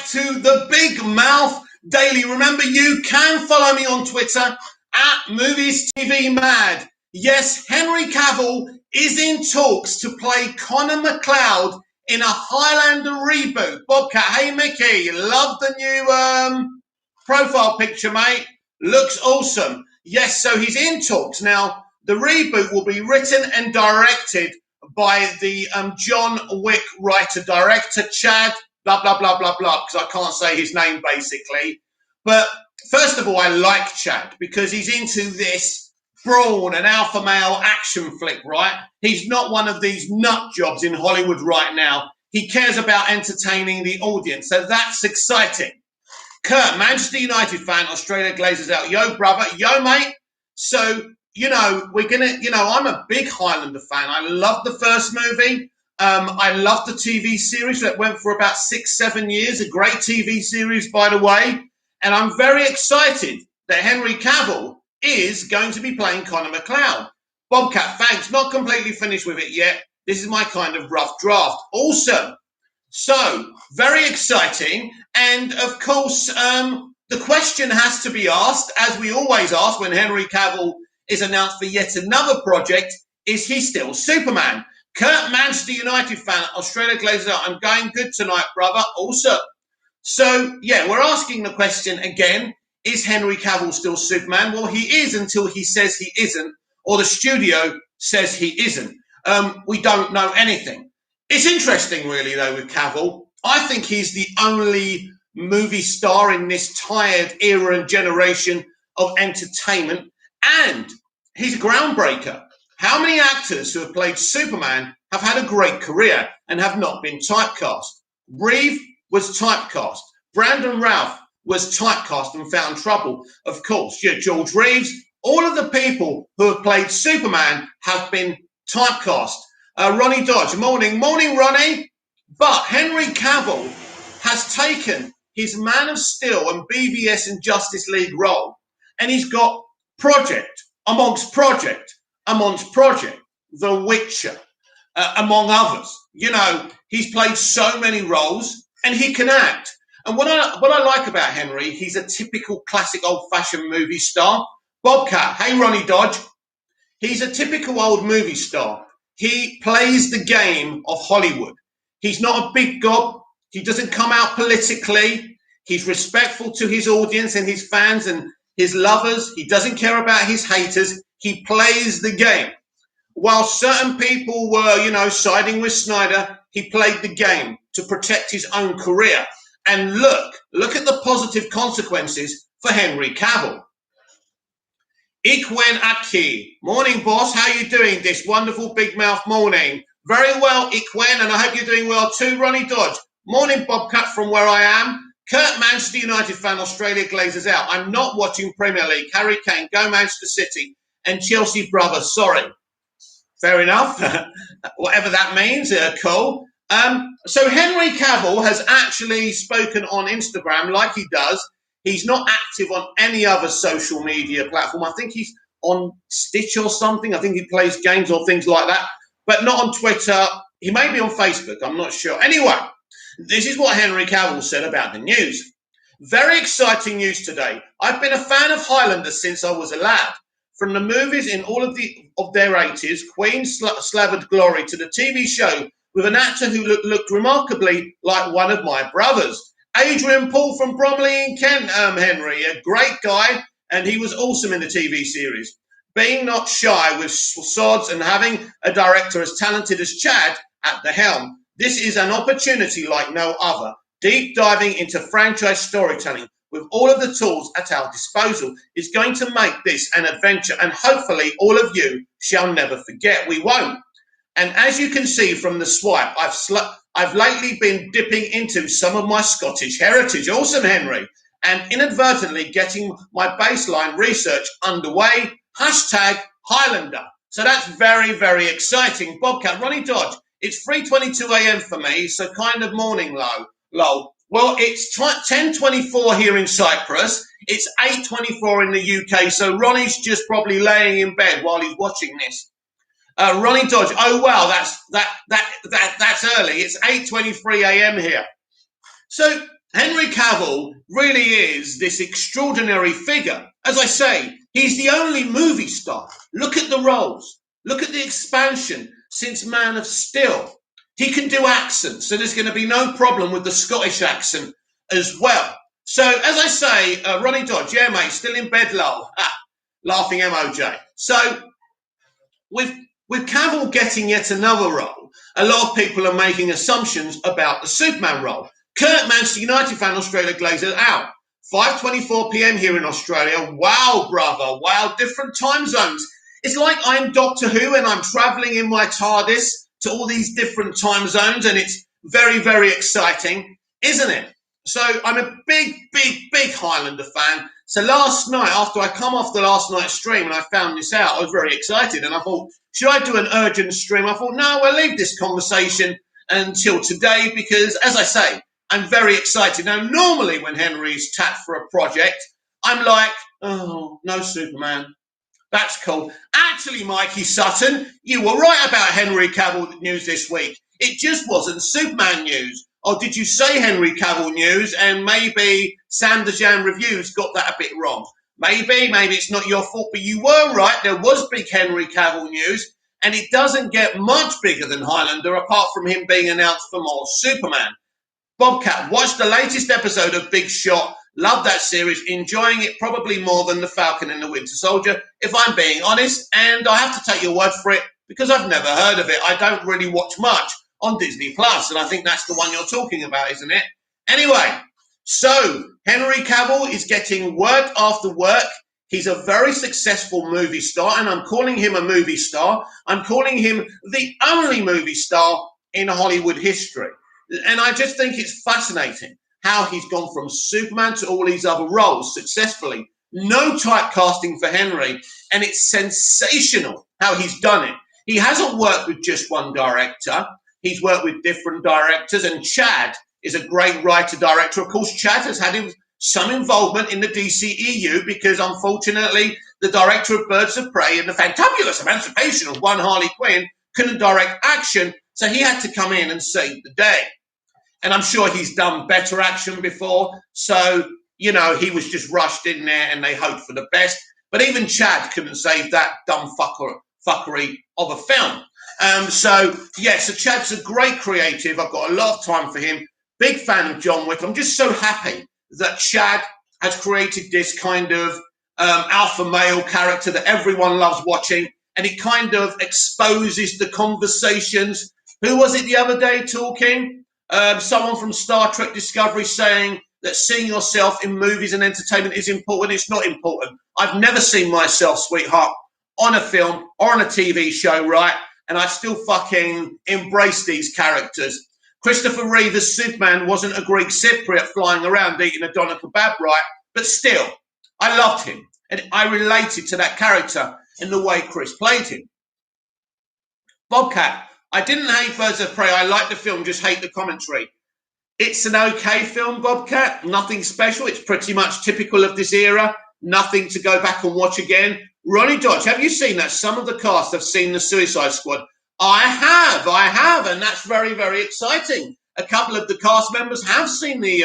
to the Big Mouth Daily. Remember, you can follow me on Twitter at Movies TV Mad. Yes, Henry Cavill is in talks to play Connor McLeod in a Highlander reboot. Bobcat, hey Mickey, love the new profile picture, mate. Looks awesome. Yes, so he's in talks. Now, the reboot will be written and directed by the John Wick writer-director, Chad, blah, blah, blah, blah, blah, because I can't say his name, basically. But first of all, I like Chad because he's into this brawn and alpha male action flick, right? He's not one of these nut jobs in Hollywood right now. He cares about entertaining the audience, so that's exciting. Kurt, Manchester United fan, Australia Glazers out. Yo, brother. Yo, mate. So, I'm a big Highlander fan. I love the first movie. I love the TV series that went for about 6-7 years. A great TV series, by the way. And I'm very excited that Henry Cavill is going to be playing Connor McLeod. Bobcat, thanks. Not completely finished with it yet. This is my kind of rough draft. Awesome. So, very exciting. And, of course, the question has to be asked, as we always ask when Henry Cavill is announced for yet another project, is he still Superman? Kurt, Manchester United fan, Australia Glazers out. I'm going good tonight, brother. Awesome. So, yeah, we're asking the question again, is Henry Cavill still Superman? Well, he is until he says he isn't, or the studio says he isn't. We don't know anything. It's interesting, really, though, with Cavill. I think he's the only movie star in this tired era and generation of entertainment, and he's a groundbreaker. How many actors who have played Superman have had a great career and have not been typecast? Reeve was typecast. Brandon Routh was typecast and found trouble. Of course, yeah, George Reeves. All of the people who have played Superman have been typecast. Ronnie Dodge, morning, Ronnie. But Henry Cavill has taken his Man of Steel and BVS and Justice League role, and he's got project amongst project, The Witcher, among others. You know, he's played so many roles, and he can act. And what I like about Henry, he's a typical classic old-fashioned movie star. Bobcat, hey Ronnie Dodge. He's a typical old movie star. He plays the game of Hollywood. He's not a big gob. He doesn't come out politically. He's respectful to his audience and his fans and his lovers. He doesn't care about his haters. He plays the game. While certain people were, siding with Snyder, he played the game to protect his own career. And look at the positive consequences for Henry Cavill. Ikwen Aki. Morning, boss. How you doing this wonderful big mouth morning? Very well, Ikwen, and I hope you're doing well too, Ronnie Dodge. Morning, Bobcat, from where I am. Kurt, Manchester United fan, Australia Glazers out. I'm not watching Premier League. Harry Kane, go Manchester City. And Chelsea brothers, sorry. Fair enough. Whatever that means, cool. So Henry Cavill has actually spoken on Instagram like he does. He's not active on any other social media platform. I think he's on Stitch or something. I think he plays games or things like that, but not on Twitter. He may be on Facebook. I'm not sure. Anyway, this is what Henry Cavill said about the news. Very exciting news today. I've been a fan of Highlander since I was a lad. From the movies in all of their 80s, Queen slathered glory, to the TV show with an actor who looked remarkably like one of my brothers. Adrian Paul from Bromley in Kent, Henry, a great guy, and he was awesome in the TV series. Being not shy with swords and having a director as talented as Chad at the helm, this is an opportunity like no other. Deep diving into franchise storytelling with all of the tools at our disposal is going to make this an adventure, and hopefully all of you shall never forget. We won't. And as you can see from the swipe, I've lately been dipping into some of my Scottish heritage. Awesome, Henry. And inadvertently getting my baseline research underway. Hashtag Highlander. So that's very, very exciting. Bobcat, Ronnie Dodge. It's 3:22 a.m. for me, so kind of morning low. Well, it's 10:24 here in Cyprus. It's 8:24 in the UK, so Ronnie's just probably laying in bed while he's watching this. Ronnie Dodge. Oh wow, that's early. It's 8:23 a.m. here. So Henry Cavill really is this extraordinary figure. As I say, he's the only movie star. Look at the roles. Look at the expansion since Man of Steel. He can do accents, so there's going to be no problem with the Scottish accent as well. So, as I say, Ronnie Dodge, yeah, mate, still in bed, lol. Laughing MOJ. So, with Cavill getting yet another role, a lot of people are making assumptions about the Superman role. Kurt, Manchester United fan, Australia Glazer out. 5:24 p.m. here in Australia. Wow, brother. Wow, different time zones. It's like I'm Doctor Who and I'm traveling in my TARDIS to all these different time zones, and it's very, very exciting, isn't it? So I'm a big, big, big Highlander fan. So last night, after I come off the last night's stream and I found this out, I was very excited and I thought, should I do an urgent stream? I thought, no, we'll leave this conversation until today because, as I say, I'm very excited. Now, normally when Henry's tapped for a project, I'm like, oh, no Superman. That's cool. Actually, Mikey Sutton, you were right about Henry Cavill news this week. It just wasn't Superman news. Or did you say Henry Cavill news and maybe Sanderjan Reviews got that a bit wrong? Maybe it's not your fault, but you were right. There was big Henry Cavill news, and it doesn't get much bigger than Highlander apart from him being announced for more Superman. Bobcat, watch the latest episode of Big Shot. Love that series, enjoying it probably more than The Falcon and the Winter Soldier, if I'm being honest, and I have to take your word for it because I've never heard of it. I don't really watch much on Disney Plus, and I think that's the one you're talking about, isn't it? Anyway, so Henry Cavill is getting work after work. He's a very successful movie star, and I'm calling him a movie star. I'm calling him the only movie star in Hollywood history. And I just think it's fascinating how he's gone from Superman to all these other roles successfully. No typecasting for Henry, and it's sensational how he's done it. He hasn't worked with just one director. He's worked with different directors, and Chad is a great writer-director. Of course, Chad has had some involvement in the DCEU because, unfortunately, the director of Birds of Prey and the fantabulous emancipation of one Harley Quinn couldn't direct action, so he had to come in and save the day. And I'm sure he's done better action before. So, he was just rushed in there and they hoped for the best. But even Chad couldn't save that dumb fuckery of a film. So Chad's a great creative. I've got a lot of time for him. Big fan of John Wick. I'm just so happy that Chad has created this kind of alpha male character that everyone loves watching. And it kind of exposes the conversations. Who was it the other day talking? Someone from Star Trek Discovery saying that seeing yourself in movies and entertainment is important. It's not important. I've never seen myself, sweetheart, on a film or on a TV show, right? And I still fucking embrace these characters. Christopher Reeve as Superman wasn't a Greek Cypriot flying around eating a doner kebab, right? But still, I loved him. And I related to that character in the way Chris played him. Bobcat, I didn't hate Birds of Prey. I liked the film, just hate the commentary. It's an okay film, Bobcat. Nothing special. It's pretty much typical of this era. Nothing to go back and watch again. Ronnie Dodge, have you seen that? Some of the cast have seen the Suicide Squad. I have, and that's very, very exciting. A couple of the cast members have seen the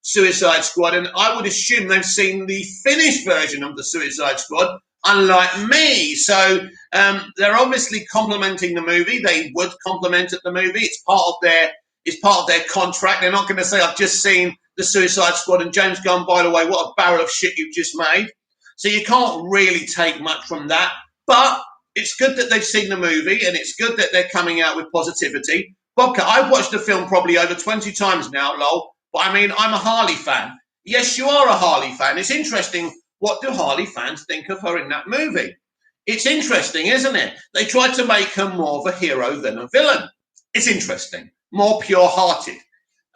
Suicide Squad, and I would assume they've seen the finished version of the Suicide Squad, unlike me. So they're obviously complimenting the movie. They would compliment the movie. It's part of their contract. They're not going to say, I've just seen the Suicide Squad and James Gunn, by the way, what a barrel of shit you've just made. So you can't really take much from that. But it's good that they've seen the movie, and it's good that they're coming out with positivity. Bobcat, I've watched the film probably over 20 times now, lol. But I mean, I'm a Harley fan. Yes, you are a Harley fan. It's interesting. What do Harley fans think of her in that movie? It's interesting, isn't it? They tried to make her more of a hero than a villain. It's interesting. More pure-hearted.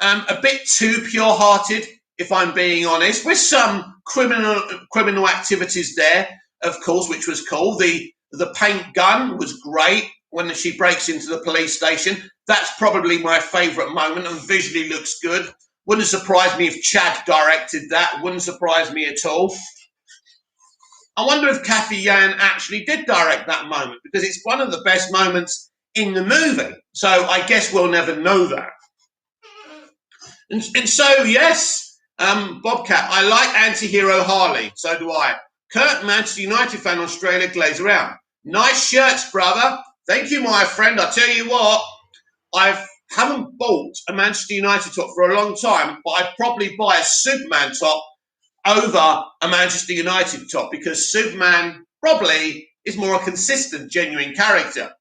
A bit too pure-hearted, if I'm being honest, with some criminal activities there, of course, which was cool. The paint gun was great when she breaks into the police station. That's probably my favourite moment and visually looks good. Wouldn't surprise me if Chad directed that. Wouldn't surprise me at all. I wonder if Kathy Yan actually did direct that moment because it's one of the best moments in the movie. So I guess we'll never know that. And so, yes, Bobcat, I like anti-hero Harley. So do I. Kurt, Manchester United fan, Australia, glaze around. Nice shirts, brother. Thank you, my friend. I tell you what, I haven't bought a Manchester United top for a long time, but I'd probably buy a Superman top over a Manchester United top because Superman probably is more a consistent, genuine character.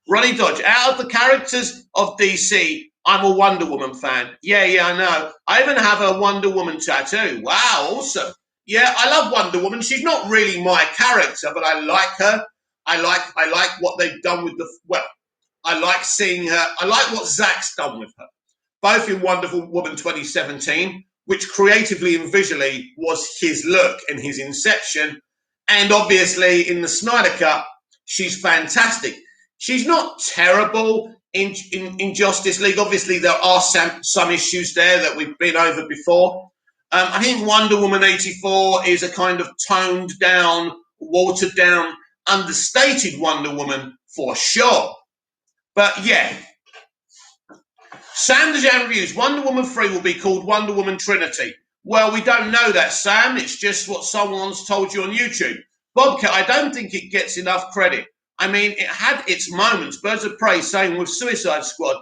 Ronnie Dodge, out of the characters of DC, I'm a Wonder Woman fan. Yeah, I know. I even have a Wonder Woman tattoo. Wow, awesome. Yeah, I love Wonder Woman. She's not really my character, but I like her. I like what they've done with I like seeing her. I like what Zack's done with her, both in Wonder Woman 2017, which creatively and visually was his look and his inception, and obviously in the Snyder Cut, she's fantastic. She's not terrible in Justice League. Obviously, there are some issues there that we've been over before. I think Wonder Woman 84 is a kind of toned down, watered down, understated Wonder Woman for sure. But yeah, Sam Dejan reviews, Wonder Woman 3 will be called Wonder Woman Trinity. Well, we don't know that, Sam. It's just what someone's told you on YouTube. Bobcat, I don't think it gets enough credit. I mean, it had its moments. Birds of Prey, same with Suicide Squad.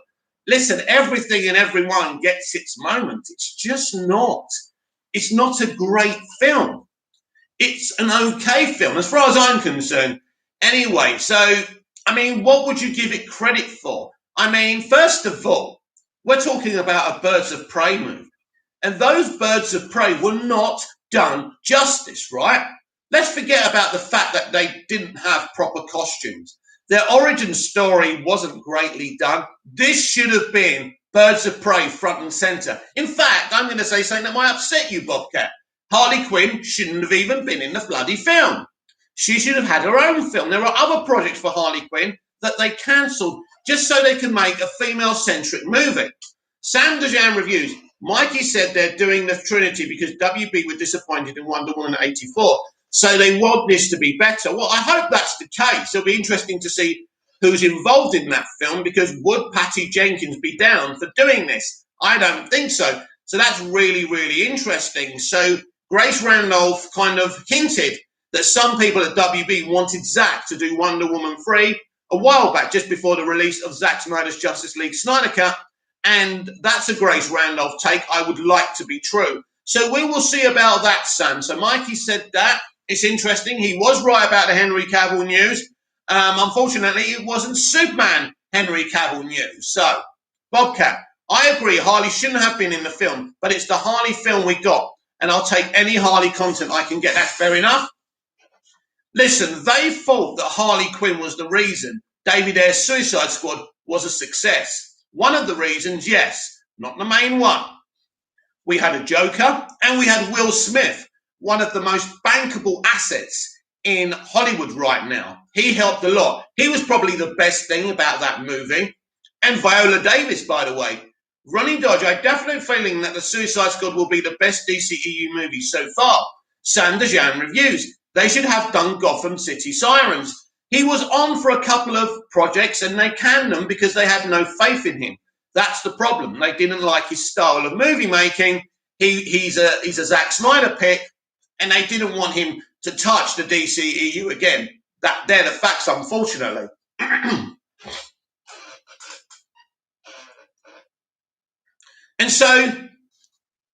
Listen, everything and everyone gets its moment. It's just not. It's not a great film. It's an okay film, as far as I'm concerned. Anyway, so, I mean, what would you give it credit for? I mean, first of all, we're talking about a Birds of Prey movie. And those Birds of Prey were not done justice, right? Let's forget about the fact that they didn't have proper costumes. Their origin story wasn't greatly done. This should have been Birds of Prey front and center. In fact, I'm going to say something that might upset you, Bobcat. Harley Quinn shouldn't have even been in the bloody film. She should have had her own film. There are other projects for Harley Quinn that they cancelled just so they can make a female-centric movie. Sam Dejan reviews, Mikey said they're doing the Trinity because WB were disappointed in Wonder Woman 84. So they want this to be better. Well, I hope that's the case. It'll be interesting to see who's involved in that film because would Patty Jenkins be down for doing this? I don't think so. So that's really, really interesting. So Grace Randolph kind of hinted that some people at WB wanted Zack to do Wonder Woman 3 a while back, just before the release of Zack Snyder's Justice League Snyder Cut. And that's a Grace Randolph take I would like to be true. So we will see about that, Sam. So Mikey said that. It's interesting. He was right about the Henry Cavill news. Unfortunately, it wasn't Superman Henry Cavill news. So, Bobcat, I agree. Harley shouldn't have been in the film, but it's the Harley film we got. And I'll take any Harley content I can get. That's fair enough. Listen, they thought that Harley Quinn was the reason David Ayer's Suicide Squad was a success. One of the reasons, yes, not the main one. We had a Joker and we had Will Smith, one of the most bankable assets in Hollywood right now. He helped a lot. He was probably the best thing about that movie. And Viola Davis, by the way. Ronnie Dodge, I definitely feeling that the Suicide Squad will be the best DCEU movie so far. Sam Dejan reviews. They should have done Gotham City Sirens. He was on for a couple of projects and they canned them because they had no faith in him. That's the problem. They didn't like his style of movie making. He's a Zack Snyder pick, and they didn't want him to touch the DCEU again. They're the facts, unfortunately. And so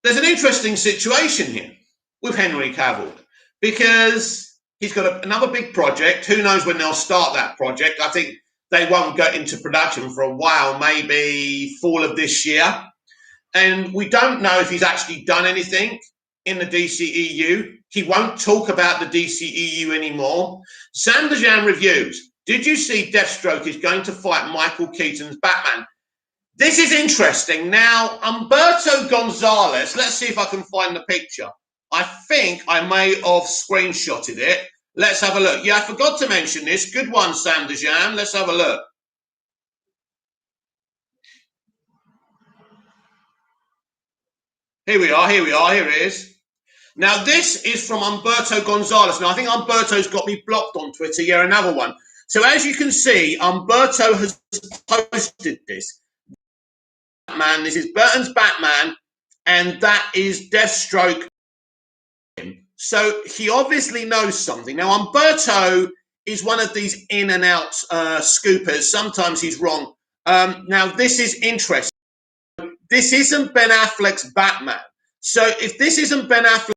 there's an interesting situation here with Henry Cavill because he's got another big project. Who knows when they'll start that project? I think they won't go into production for a while, maybe fall of this year. And we don't know if he's actually done anything in the DCEU. He won't talk about the DCEU anymore. Sam Dejan reviews. Did you see Deathstroke is going to fight Michael Keaton's Batman? This is interesting. Now, Humberto Gonzalez, let's see if I can find the picture. I think I may have screenshotted it. Let's have a look. Yeah, I forgot to mention this. Good one, Sam Dejan. Let's have a look. Here we are, here it is. Now, this is from Humberto Gonzalez. Now, I think Humberto's got me blocked on Twitter. Yeah, another one. So, as you can see, Humberto has posted this. Batman, this is Burton's Batman and that is Deathstroke. So he obviously knows something. Now, Umberto is one of these in and out scoopers. Sometimes he's wrong. Now, this is interesting. This isn't Ben Affleck's Batman. So if this isn't Ben Affleck,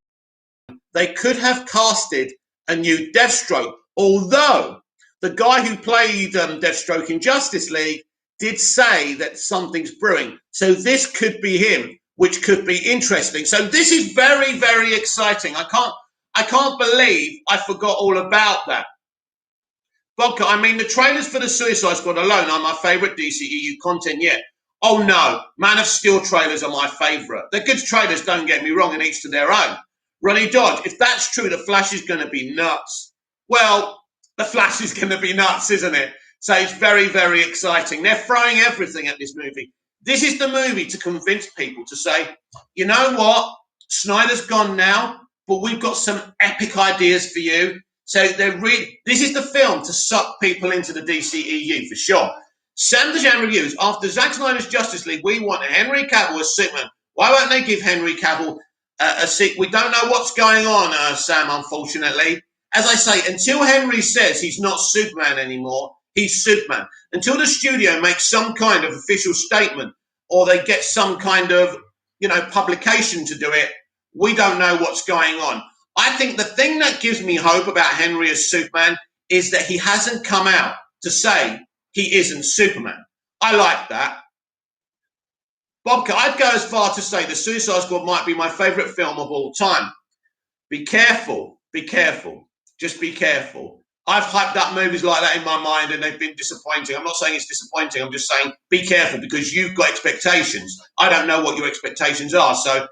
they could have casted a new Deathstroke. Although the guy who played Deathstroke in Justice League did say that something's brewing. So this could be him, which could be interesting. So this is very, very exciting. I can't believe I forgot all about that. Vodka, I mean, the trailers for the Suicide Squad alone are my favourite DCEU content yet. Oh no, Man of Steel trailers are my favourite. They're good trailers, don't get me wrong, and each to their own. Ronnie Dodge, if that's true, the Flash is going to be nuts. Well, the Flash is going to be nuts, isn't it? So it's very, very exciting. They're throwing everything at this movie. This is the movie to convince people to say, you know what? Snyder's gone now, but we've got some epic ideas for you. So this is the film to suck people into the DCEU for sure. Sam Dejan reviews, after Zack Snyder's Justice League, we want Henry Cavill as Superman. Why won't they give Henry Cavill a seat? We don't know what's going on, Sam, unfortunately. As I say, until Henry says he's not Superman anymore, he's Superman. Until the studio makes some kind of official statement or they get some kind of, publication to do it, we don't know what's going on. I think the thing that gives me hope about Henry as Superman is that he hasn't come out to say he isn't Superman. I like that. Bobka, I'd go as far to say the Suicide Squad might be my favourite film of all time. Be careful. Be careful. Just be careful. I've hyped up movies like that in my mind and they've been disappointing. I'm not saying it's disappointing. I'm just saying be careful because you've got expectations. I don't know what your expectations are. So,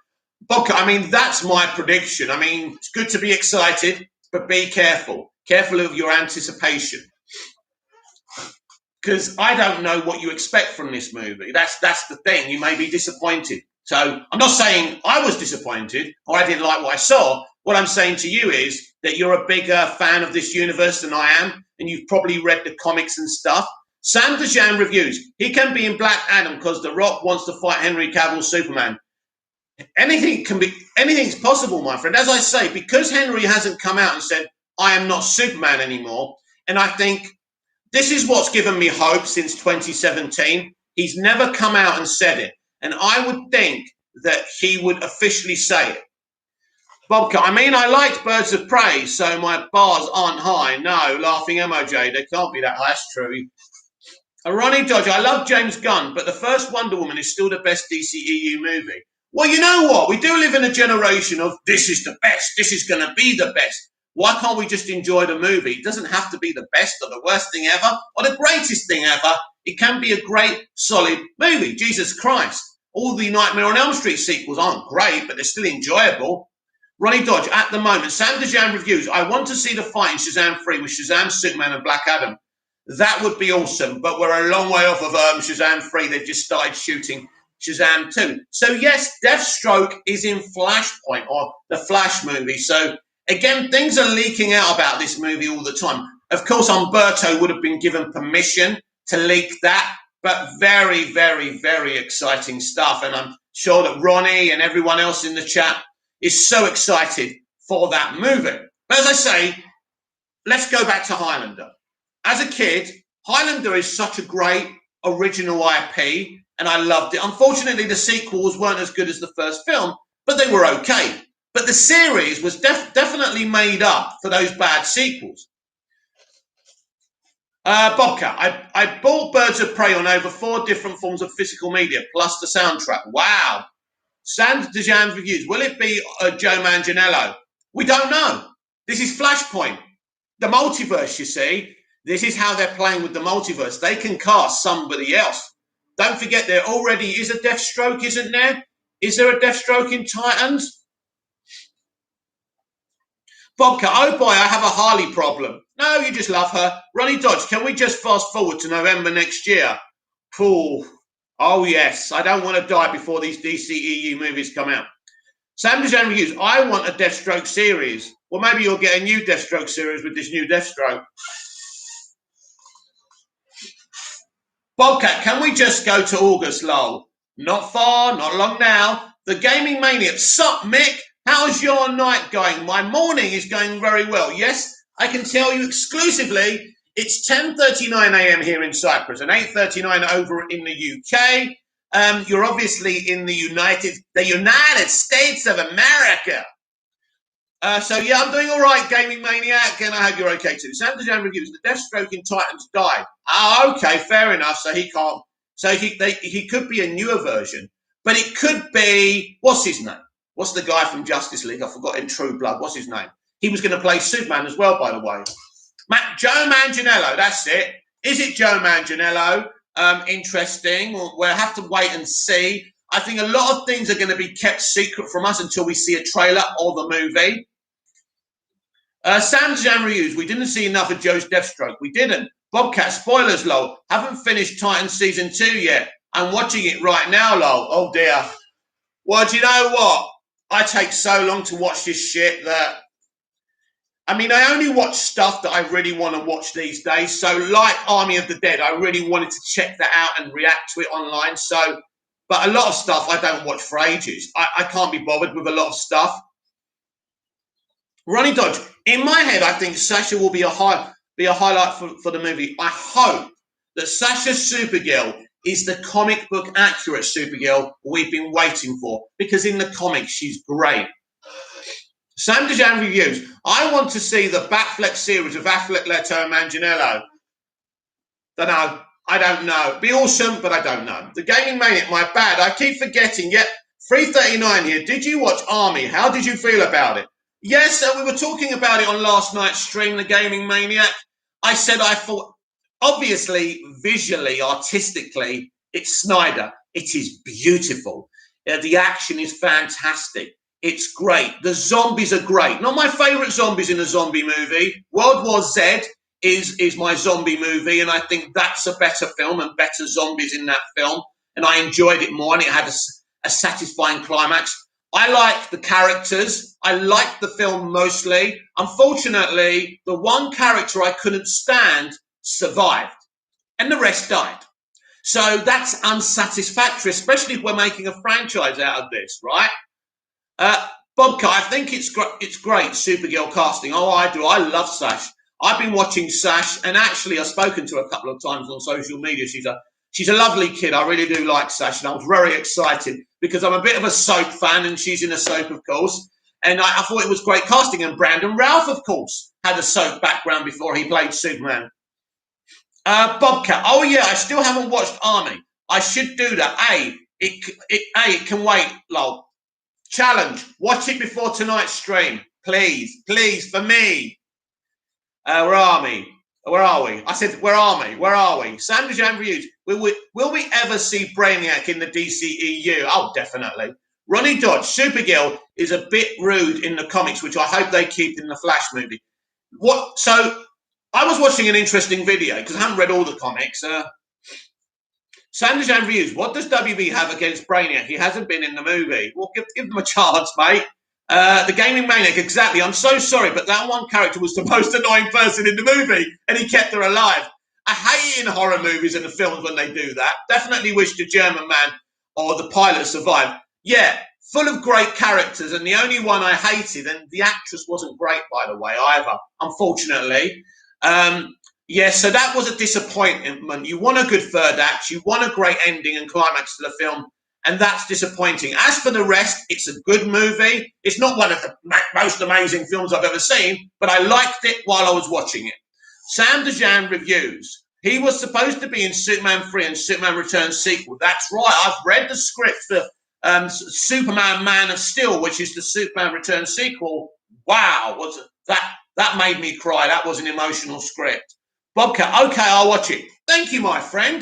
Bobka, I mean, that's my prediction. I mean, it's good to be excited, but be careful. Careful of your anticipation. Because I don't know what you expect from this movie. That's the thing. You may be disappointed. So I'm not saying I was disappointed or I didn't like what I saw. What I'm saying to you is that you're a bigger fan of this universe than I am, and you've probably read the comics and stuff. Sam Dejan reviews. He can be in Black Adam because The Rock wants to fight Henry Cavill Superman. Anything's possible, my friend. As I say, because Henry hasn't come out and said, I am not Superman anymore, and I think this is what's given me hope since 2017. He's never come out and said it. And I would think that he would officially say it. Bobka, I mean, I liked Birds of Prey, so my bars aren't high. No, laughing MOJ, they can't be that high. That's true. Ronnie Dodge, I love James Gunn, but the first Wonder Woman is still the best DCEU movie. Well, you know what? We do live in a generation of this is the best. This is going to be the best. Why can't we just enjoy the movie? It doesn't have to be the best or the worst thing ever or the greatest thing ever. It can be a great, solid movie. Jesus Christ. All the Nightmare on Elm Street sequels aren't great, but they're still enjoyable. Ronnie Dodge, at the moment, Sam Dejan reviews. I want to see the fight in Shazam 3 with Shazam, Superman and Black Adam. That would be awesome, but we're a long way off of Shazam 3. They've just started shooting Shazam 2. So, yes, Deathstroke is in Flashpoint or the Flash movie. So, again, things are leaking out about this movie all the time. Of course, Umberto would have been given permission to leak that, but very, very, very exciting stuff. And I'm sure that Ronnie and everyone else in the chat is so excited for that movie. But as I say, let's go back to Highlander. As a kid, Highlander is such a great original IP, and I loved it. Unfortunately, the sequels weren't as good as the first film, but they were okay. But the series was definitely made up for those bad sequels. Bobcat, I bought Birds of Prey on over 4 different forms of physical media, plus the soundtrack. Wow. Sam Dejan reviews. Will it be Joe Manganiello? We don't know. This is Flashpoint. The multiverse, you see. This is how they're playing with the multiverse. They can cast somebody else. Don't forget there already is a Deathstroke, isn't there? Is there a Deathstroke in Titans? Bobcat, oh boy, I have a Harley problem. No, you just love her. Ronnie Dodge, can we just fast forward to November next year? Cool. Oh, yes. I don't want to die before these DCEU movies come out. Sam Dejan reviews. I want a Deathstroke series. Well, maybe you'll get a new Deathstroke series with this new Deathstroke. Bobcat, can we just go to August, lol? Not far, not long now. The Gaming Mania. Sup, Mick? How's your night going? My morning is going very well. Yes, I can tell you exclusively it's 10:39 a.m. here in Cyprus and 8:39 over in the UK. You're obviously in the United States of America. So yeah, I'm doing all right, Gaming Maniac, and I hope you're okay too. Sam Dejan reviews the Deathstroke in Titans died. Oh, okay, fair enough. So he can't. So he could be a newer version, but it could be what's his name? What's the guy from Justice League? I forgot in True Blood. What's his name? He was going to play Superman as well, by the way. Joe Manganiello. That's it. Is it Joe Manganiello? Interesting. We'll have to wait and see. I think a lot of things are going to be kept secret from us until we see a trailer or the movie. Sam Dejan reviews. We didn't see enough of Joe's Deathstroke. We didn't. Bobcat, spoilers, lol. Haven't finished Titans Season 2 yet. I'm watching it right now, lol. Oh, dear. Well, do you know what? I take so long to watch this shit that... I mean, I only watch stuff that I really want to watch these days. So, like Army of the Dead, I really wanted to check that out and react to it online. So, but a lot of stuff I don't watch for ages. I can't be bothered with a lot of stuff. Ronnie Dodge, in my head, I think Sasha will be a highlight for the movie. I hope that Sasha Supergirl is the comic book accurate Supergirl we've been waiting for, because in the comics she's great. Sam Dejan reviews. I want to see the Batfleck series of Affleck, Leto, and Manganiello. I don't know. Be awesome, but I don't know. The Gaming Maniac, my bad. I keep forgetting. Yet 3:39 here. Did you watch Army? How did you feel about it? Yes, we were talking about it on last night's stream, The Gaming Maniac. I said I thought, obviously, visually, artistically, it's Snyder. It is beautiful. The action is fantastic. It's great. The zombies are great. Not my favourite zombies in a zombie movie. World War Z is my zombie movie, and I think that's a better film and better zombies in that film. And I enjoyed it more, and it had a satisfying climax. I like the characters. I liked the film mostly. Unfortunately, the one character I couldn't stand survived, and the rest died. So that's unsatisfactory, especially if we're making a franchise out of this, right? Bobcat, I think it's great, Supergirl casting. Oh, I do. I love Sash. I've been watching Sash, and actually I've spoken to her a couple of times on social media. She's a lovely kid. I really do like Sash, and I was very excited because I'm a bit of a soap fan, and she's in a soap, of course. And I thought it was great casting. And Brandon Routh, of course, had a soap background before he played Superman. Bobcat, oh yeah, I still haven't watched Army. I should do that. It can wait, lol. Challenge, watch it before tonight's stream. Please, for me. Where are we? I said, where are we? Sam Dejan reviews. Will we ever see Brainiac in the DCEU? Oh, definitely. Ronnie Dodge, Supergirl is a bit rude in the comics, which I hope they keep in the Flash movie. So I was watching an interesting video because I haven't read all the comics. Sam Dejan reviews. What does WB have against Brainiac? He hasn't been in the movie. Well, give them a chance, mate. The Gaming Maniac, exactly. I'm so sorry, but that one character was the most annoying person in the movie, and he kept her alive. I hate it in horror movies and the films when they do that. Definitely wish the German man or the pilot survived. Yeah, full of great characters, and the only one I hated, and the actress wasn't great, by the way, either, unfortunately. So that was a disappointment. You want a good third act, you want a great ending and climax to the film, and that's disappointing. As for the rest, it's a good movie. It's not one of the most amazing films I've ever seen, but I liked it while I was watching it. Sam Dejan reviews. He was supposed to be in Superman 3 and Superman Returns sequel. That's right. I've read the script for Superman Man of Steel, which is the Superman Returns sequel. Wow, that made me cry. That was an emotional script. Bobcat, okay, I'll watch it. Thank you, my friend.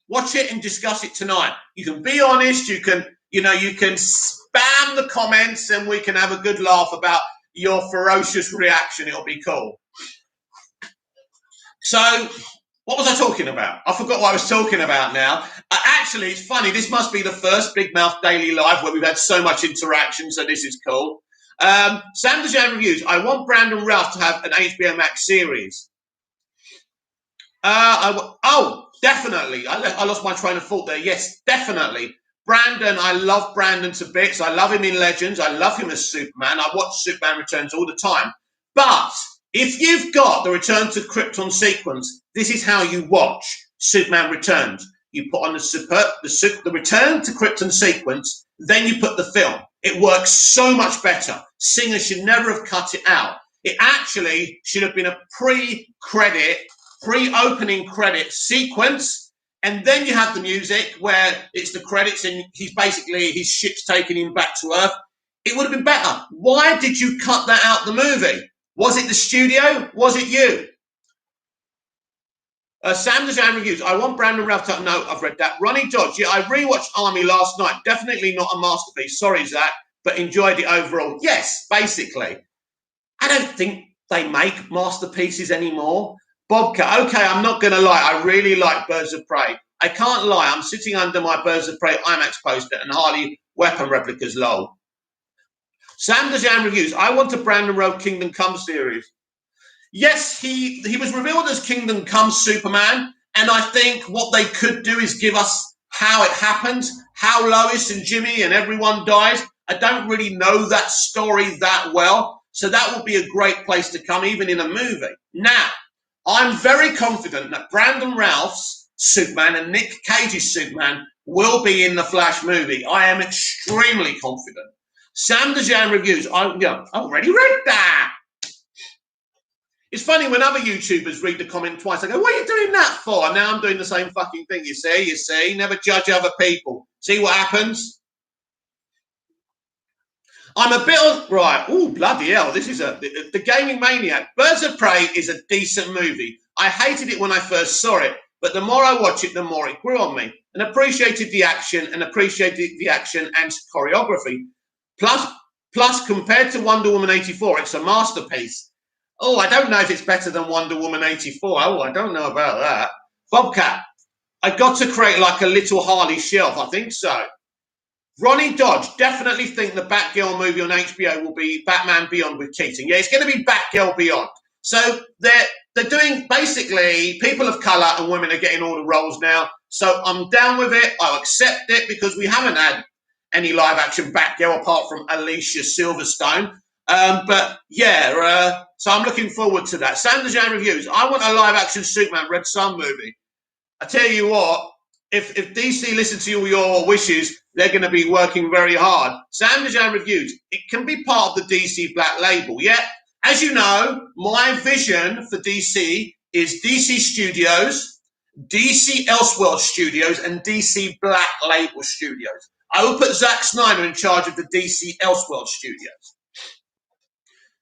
Watch it and discuss it tonight. You can be honest. You can spam the comments, and we can have a good laugh about your ferocious reaction. It'll be cool. So, what was I talking about? I forgot what I was talking about now. Actually, it's funny. This must be the first Big Mouth Daily Live where we've had so much interaction, so this is cool. Sam Dejan reviews. I want Brandon Routh to have an HBO Max series. Definitely. I lost my train of thought there. Yes, definitely. Brandon, I love Brandon to bits. I love him in Legends. I love him as Superman. I watch Superman Returns all the time. But if you've got the Return to Krypton sequence, this is how you watch Superman Returns. You put on the Return to Krypton sequence, then you put the film. It works so much better. Singer should never have cut it out. It actually should have been a pre-opening credit sequence. And then you have the music where it's the credits and his ship's taking him back to Earth. It would have been better. Why did you cut that out the movie? Was it the studio? Was it you? Sam Dejan reviews. I want Brandon Ralph to know I've read that. Ronnie Dodge. Yeah, I rewatched Army last night. Definitely not a masterpiece. Sorry, Zach, but enjoyed it overall. Yes, basically. I don't think they make masterpieces anymore. Bobcat, okay, I'm not going to lie. I really like Birds of Prey. I can't lie. I'm sitting under my Birds of Prey IMAX poster and Harley weapon replicas, lol. Sam Dejan reviews. I want a Brandon Rowe Kingdom Come series. Yes, he was revealed as Kingdom Come Superman, and I think what they could do is give us how it happened, how Lois and Jimmy and everyone died. I don't really know that story that well, so that would be a great place to come, even in a movie. Now, I'm very confident that Brandon Routh's Superman and Nick Cage's Superman will be in the Flash movie. I am extremely confident. Sam Dejan reviews. I've already read that. It's funny when other YouTubers read the comment twice. I go, what are you doing that for? And now I'm doing the same fucking thing. You see. Never judge other people. See what happens? I'm a bit of, right, oh, bloody hell, this is The Gaming Maniac. Birds of Prey is a decent movie. I hated it when I first saw it, but the more I watch it, the more it grew on me. And appreciated the action and choreography. Plus, compared to Wonder Woman 84, it's a masterpiece. Oh, I don't know if it's better than Wonder Woman 84. Oh, I don't know about that. Bobcat, I got to create like a little Harley shelf. I think so. Ronnie Dodge, definitely think the Batgirl movie on HBO will be Batman Beyond with Keaton. Yeah, it's going to be Batgirl Beyond. So they're doing, basically, people of colour and women are getting all the roles now. So I'm down with it. I'll accept it because we haven't had any live-action Batgirl apart from Alicia Silverstone. But yeah, so I'm looking forward to that. Sam Dejan reviews. I want a live-action Superman Red Sun movie. I tell you what, if DC listen to all your wishes, they're going to be working very hard. Sam Dejan reviews. It can be part of the DC Black Label. Yeah, as you know, my vision for DC is DC Studios, DC Elseworld Studios, and DC Black Label Studios. I will put Zack Snyder in charge of the DC Elseworld Studios.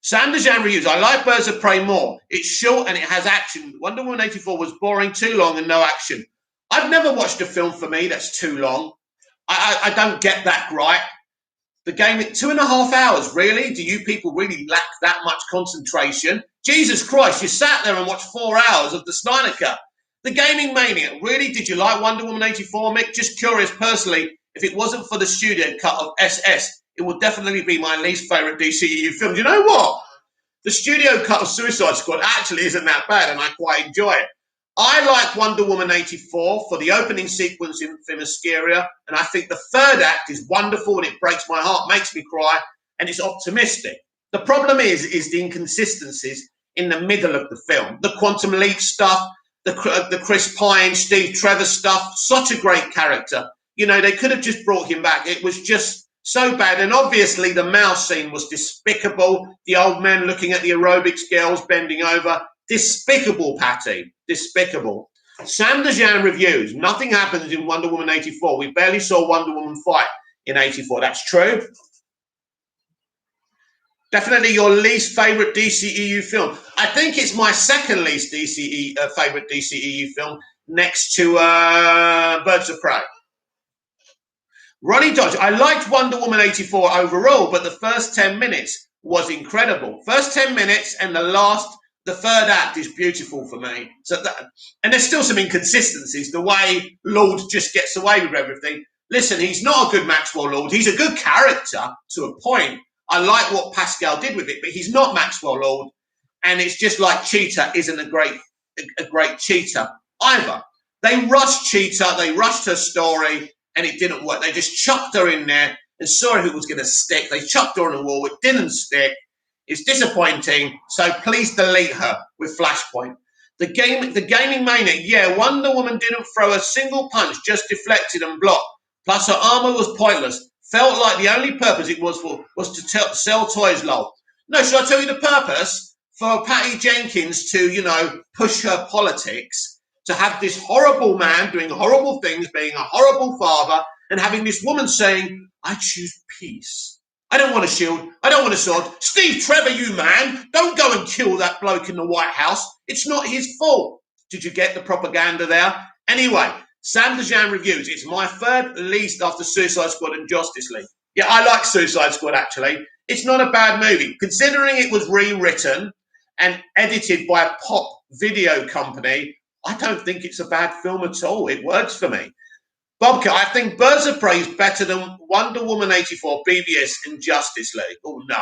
Sam Dejan reviews. I like Birds of Prey more. It's short and it has action. Wonder Woman 84 was boring, too long, and no action. I've never watched a film for me that's too long. I don't get that right. The game at 2.5 hours, really? Do you people really lack that much concentration? Jesus Christ, you sat there and watched 4 hours of the Snyder Cut. The Gaming Maniac, really? Did you like Wonder Woman 84, Mick? Just curious, personally, if it wasn't for the studio cut of SS, it would definitely be my least favourite DCEU film. You know what? The studio cut of Suicide Squad actually isn't that bad, and I quite enjoy it. I like Wonder Woman 84 for the opening sequence in Themyscira, and I think the third act is wonderful and it breaks my heart, makes me cry, and it's optimistic. The problem is the inconsistencies in the middle of the film. The Quantum Leap stuff, the Chris Pine, Steve Trevor stuff, such a great character. You know, they could have just brought him back. It was just so bad. And obviously the mouse scene was despicable. The old man looking at the aerobics girls bending over. Despicable, Patty. Despicable. Sam Dejan reviews. Nothing happens in Wonder Woman 84. We barely saw Wonder Woman fight in 84. That's true. Definitely your least favourite DCEU film. I think it's my second least favourite DCEU film next to Birds of Prey. Ronnie Dodge. I liked Wonder Woman 84 overall, but the first 10 minutes was incredible. First 10 minutes and the third act is beautiful for me. And there's still some inconsistencies. The way Lord just gets away with everything. Listen, he's not a good Maxwell Lord. He's a good character to a point. I like what Pascal did with it, but he's not Maxwell Lord. And it's just like Cheetah isn't a great Cheetah either. They rushed Cheetah. They rushed her story. and it didn't work. They just chucked her in there and saw who was going to stick. They chucked her on the wall. It didn't stick. It's disappointing. So please delete her with Flashpoint. The gaming maniac. Yeah, Wonder Woman didn't throw a single punch, just deflected and blocked. Plus her armor was pointless. Felt like the only purpose it was for was to sell toys, lol. No, should I tell you the purpose? For Patty Jenkins to, push her politics, to have this horrible man doing horrible things, being a horrible father, and having this woman saying, I choose peace. I don't want a shield. I don't want a sword. Steve Trevor, you man, don't go and kill that bloke in the White House. It's not his fault. Did you get the propaganda there? Anyway, Sam Dejan reviews. It's my third least after Suicide Squad and Justice League. Yeah, I like Suicide Squad, actually. It's not a bad movie. Considering it was rewritten and edited by a pop video company, I don't think it's a bad film at all. It works for me. Bobcat, I think Birds of Prey is better than Wonder Woman 84, BVS, and Justice League. Oh, no.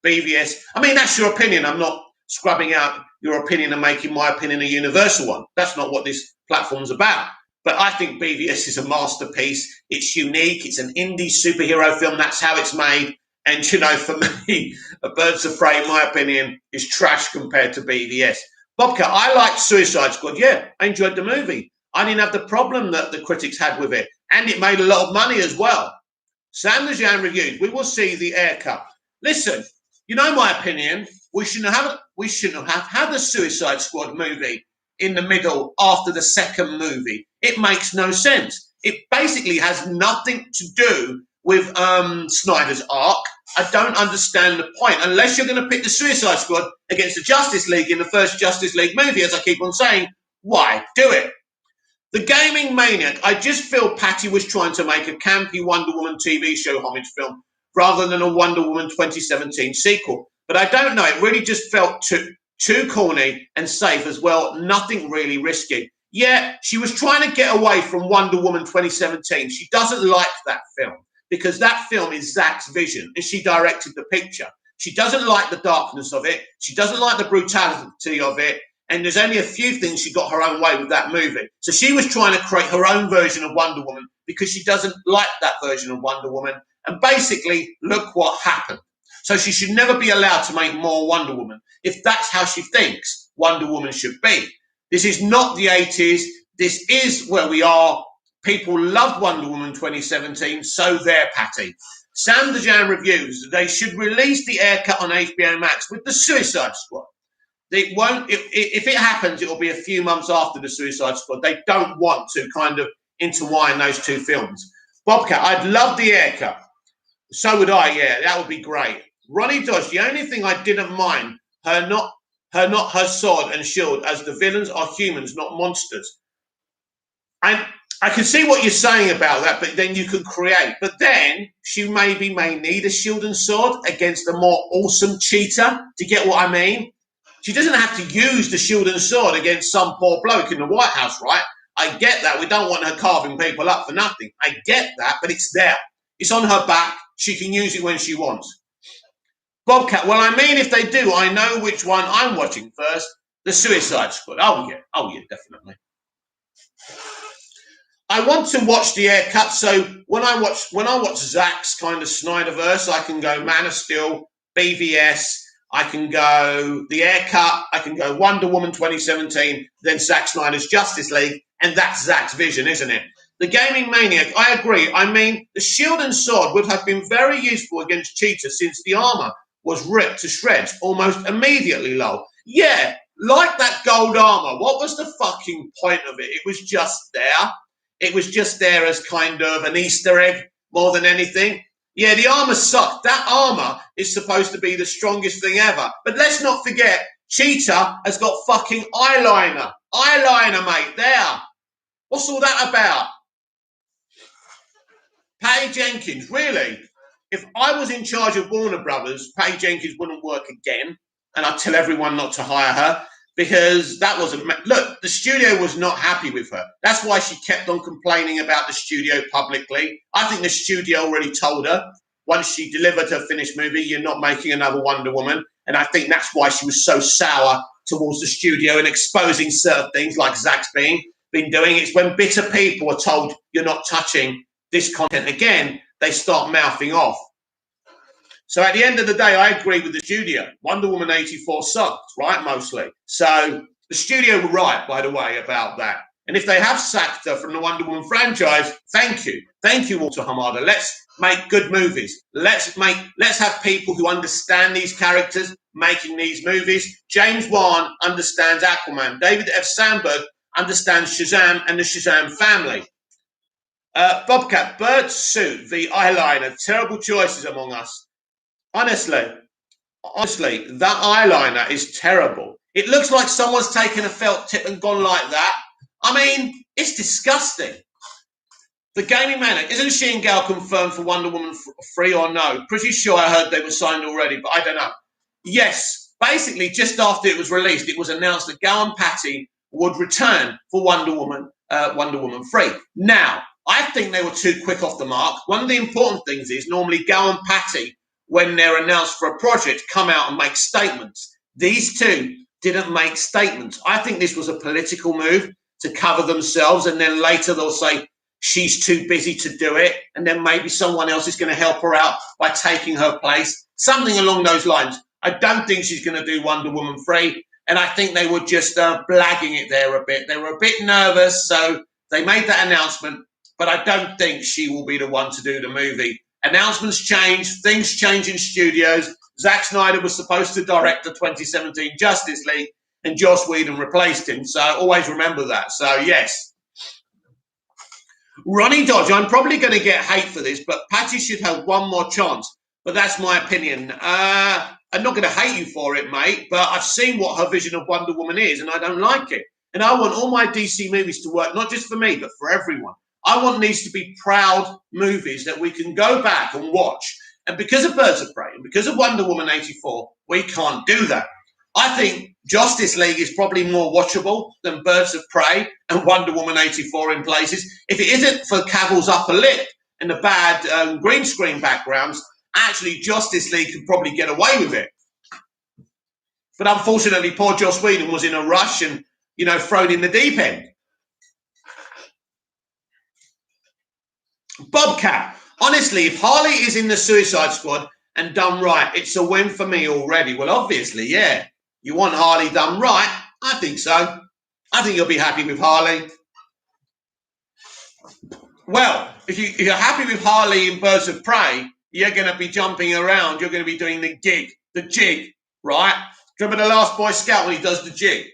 BVS. I mean, that's your opinion. I'm not scrubbing out your opinion and making my opinion a universal one. That's not what this platform's about. But I think BVS is a masterpiece. It's unique. It's an indie superhero film. That's how it's made. And, for me, Birds of Prey, in my opinion, is trash compared to BVS. Bobcat, I liked Suicide Squad. Yeah, I enjoyed the movie. I didn't have the problem that the critics had with it. And it made a lot of money as well. Sam Dejan reviews. We will see the air cut. Listen, my opinion, we shouldn't have had the Suicide Squad movie in the middle after the second movie. It makes no sense. It basically has nothing to do with Snyder's arc. I don't understand the point. Unless you're going to pick the Suicide Squad against the Justice League in the first Justice League movie, as I keep on saying, why do it? The Gaming Maniac. I just feel Patty was trying to make a campy Wonder Woman TV show homage film rather than a Wonder Woman 2017 sequel. But I don't know. It really just felt too corny and safe as well. Nothing really risky. Yeah, she was trying to get away from Wonder Woman 2017. She doesn't like that film because that film is Zack's vision and she directed the picture. She doesn't like the darkness of it. She doesn't like the brutality of it. And there's only a few things she got her own way with that movie. So she was trying to create her own version of Wonder Woman because she doesn't like that version of Wonder Woman. And basically, look what happened. So she should never be allowed to make more Wonder Woman if that's how she thinks Wonder Woman should be. This is not the 80s. This is where we are. People loved Wonder Woman 2017, so there, Patty. Sam Dejan reviews. They should release the air cut on HBO Max with the Suicide Squad. It won't. If it happens, it will be a few months after the Suicide Squad. They don't want to kind of intertwine those two films. Bobcat, I'd love the air cut. So would I. Yeah, that would be great. Ronnie Dodge. The only thing I didn't mind her sword and shield, as the villains are humans, not monsters. And I can see what you're saying about that, but then you can create. But then she may need a shield and sword against a more awesome cheetah. Do you get what I mean? She doesn't have to use the shield and sword against some poor bloke in the White House, right? I get that. We don't want her carving people up for nothing. I get that, but it's there. It's on her back. She can use it when she wants. Bobcat, well, I mean, if they do, I know which one I'm watching first. The Suicide Squad. Oh, yeah, definitely. I want to watch the air cut, so when I watch Zack's kind of Snyderverse, I can go Man of Steel, BVS, I can go the air cut, I can go Wonder Woman 2017, then Zack Snyder's Justice League, and that's Zack's vision, isn't it? The Gaming Maniac, I agree. I mean, the shield and sword would have been very useful against Cheetah since the armor was ripped to shreds almost immediately, lol. Yeah, like that gold armor. What was the fucking point of it? It was just there. It was just there as kind of an Easter egg more than anything. Yeah, the armor sucked. That armor is supposed to be the strongest thing ever. But let's not forget, Cheetah has got fucking eyeliner. Eyeliner, mate, there. What's all that about? Patty Jenkins, really? If I was in charge of Warner Brothers, Patty Jenkins wouldn't work again. And I'd tell everyone not to hire her. Because that wasn't... Look, the studio was not happy with her. That's why she kept on complaining about the studio publicly. I think the studio already told her, once she delivered her finished movie, you're not making another Wonder Woman. And I think that's why she was so sour towards the studio and exposing certain things like Zack's been doing. It's when bitter people are told you're not touching this content again, they start mouthing off. So at the end of the day, I agree with the studio. Wonder Woman 84 sucked, right, mostly. So the studio were right, by the way, about that. And if they have sacked her from the Wonder Woman franchise, thank you. Thank you, Walter Hamada. Let's make good movies. Let's have people who understand these characters making these movies. James Wan understands Aquaman. David F. Sandberg understands Shazam and the Shazam family. Bobcat, bird suit, the eyeliner, terrible choices among us. Honestly, that eyeliner is terrible. It looks like someone's taken a felt tip and gone like that. I mean, it's disgusting. The Gaming Maniac, isn't she and Gal confirmed for Wonder Woman 3 or no? Pretty sure I heard they were signed already, but I don't know. Yes, basically just after it was released, it was announced that Gal and Patty would return for Wonder Woman 3. Now, I think they were too quick off the mark. One of the important things is normally Gal and Patty, when they're announced for a project, come out and make statements. These two didn't make statements. I think this was a political move to cover themselves, and then later they'll say she's too busy to do it, and then maybe someone else is going to help her out by taking her place. Something along those lines. I don't think she's going to do Wonder Woman 3, and I think they were just blagging it there a bit. They were a bit nervous, so they made that announcement, but I don't think she will be the one to do the movie. Announcements change, things change in studios. Zack Snyder was supposed to direct the 2017 Justice League, and Joss Whedon replaced him. So always remember that. So, yes. Ronnie Dodge, I'm probably going to get hate for this, but Patty should have one more chance. But that's my opinion. I'm not going to hate you for it, mate, but I've seen what her vision of Wonder Woman is, and I don't like it. And I want all my DC movies to work, not just for me, but for everyone. I want these to be proud movies that we can go back and watch. And because of Birds of Prey and because of Wonder Woman 84, we can't do that. I think Justice League is probably more watchable than Birds of Prey and Wonder Woman 84 in places. If it isn't for Cavil's upper lip and the bad green screen backgrounds, actually Justice League could probably get away with it. But unfortunately, poor Joss Whedon was in a rush and, thrown in the deep end. Bobcat, honestly, if Harley is in the Suicide Squad and done right, it's a win for me already. Well, obviously, yeah. You want Harley done right? I think so. I think you'll be happy with Harley. Well, if you're happy with Harley in Birds of Prey, you're going to be jumping around. You're going to be doing the jig, right? Remember the Last Boy Scout when he does the jig?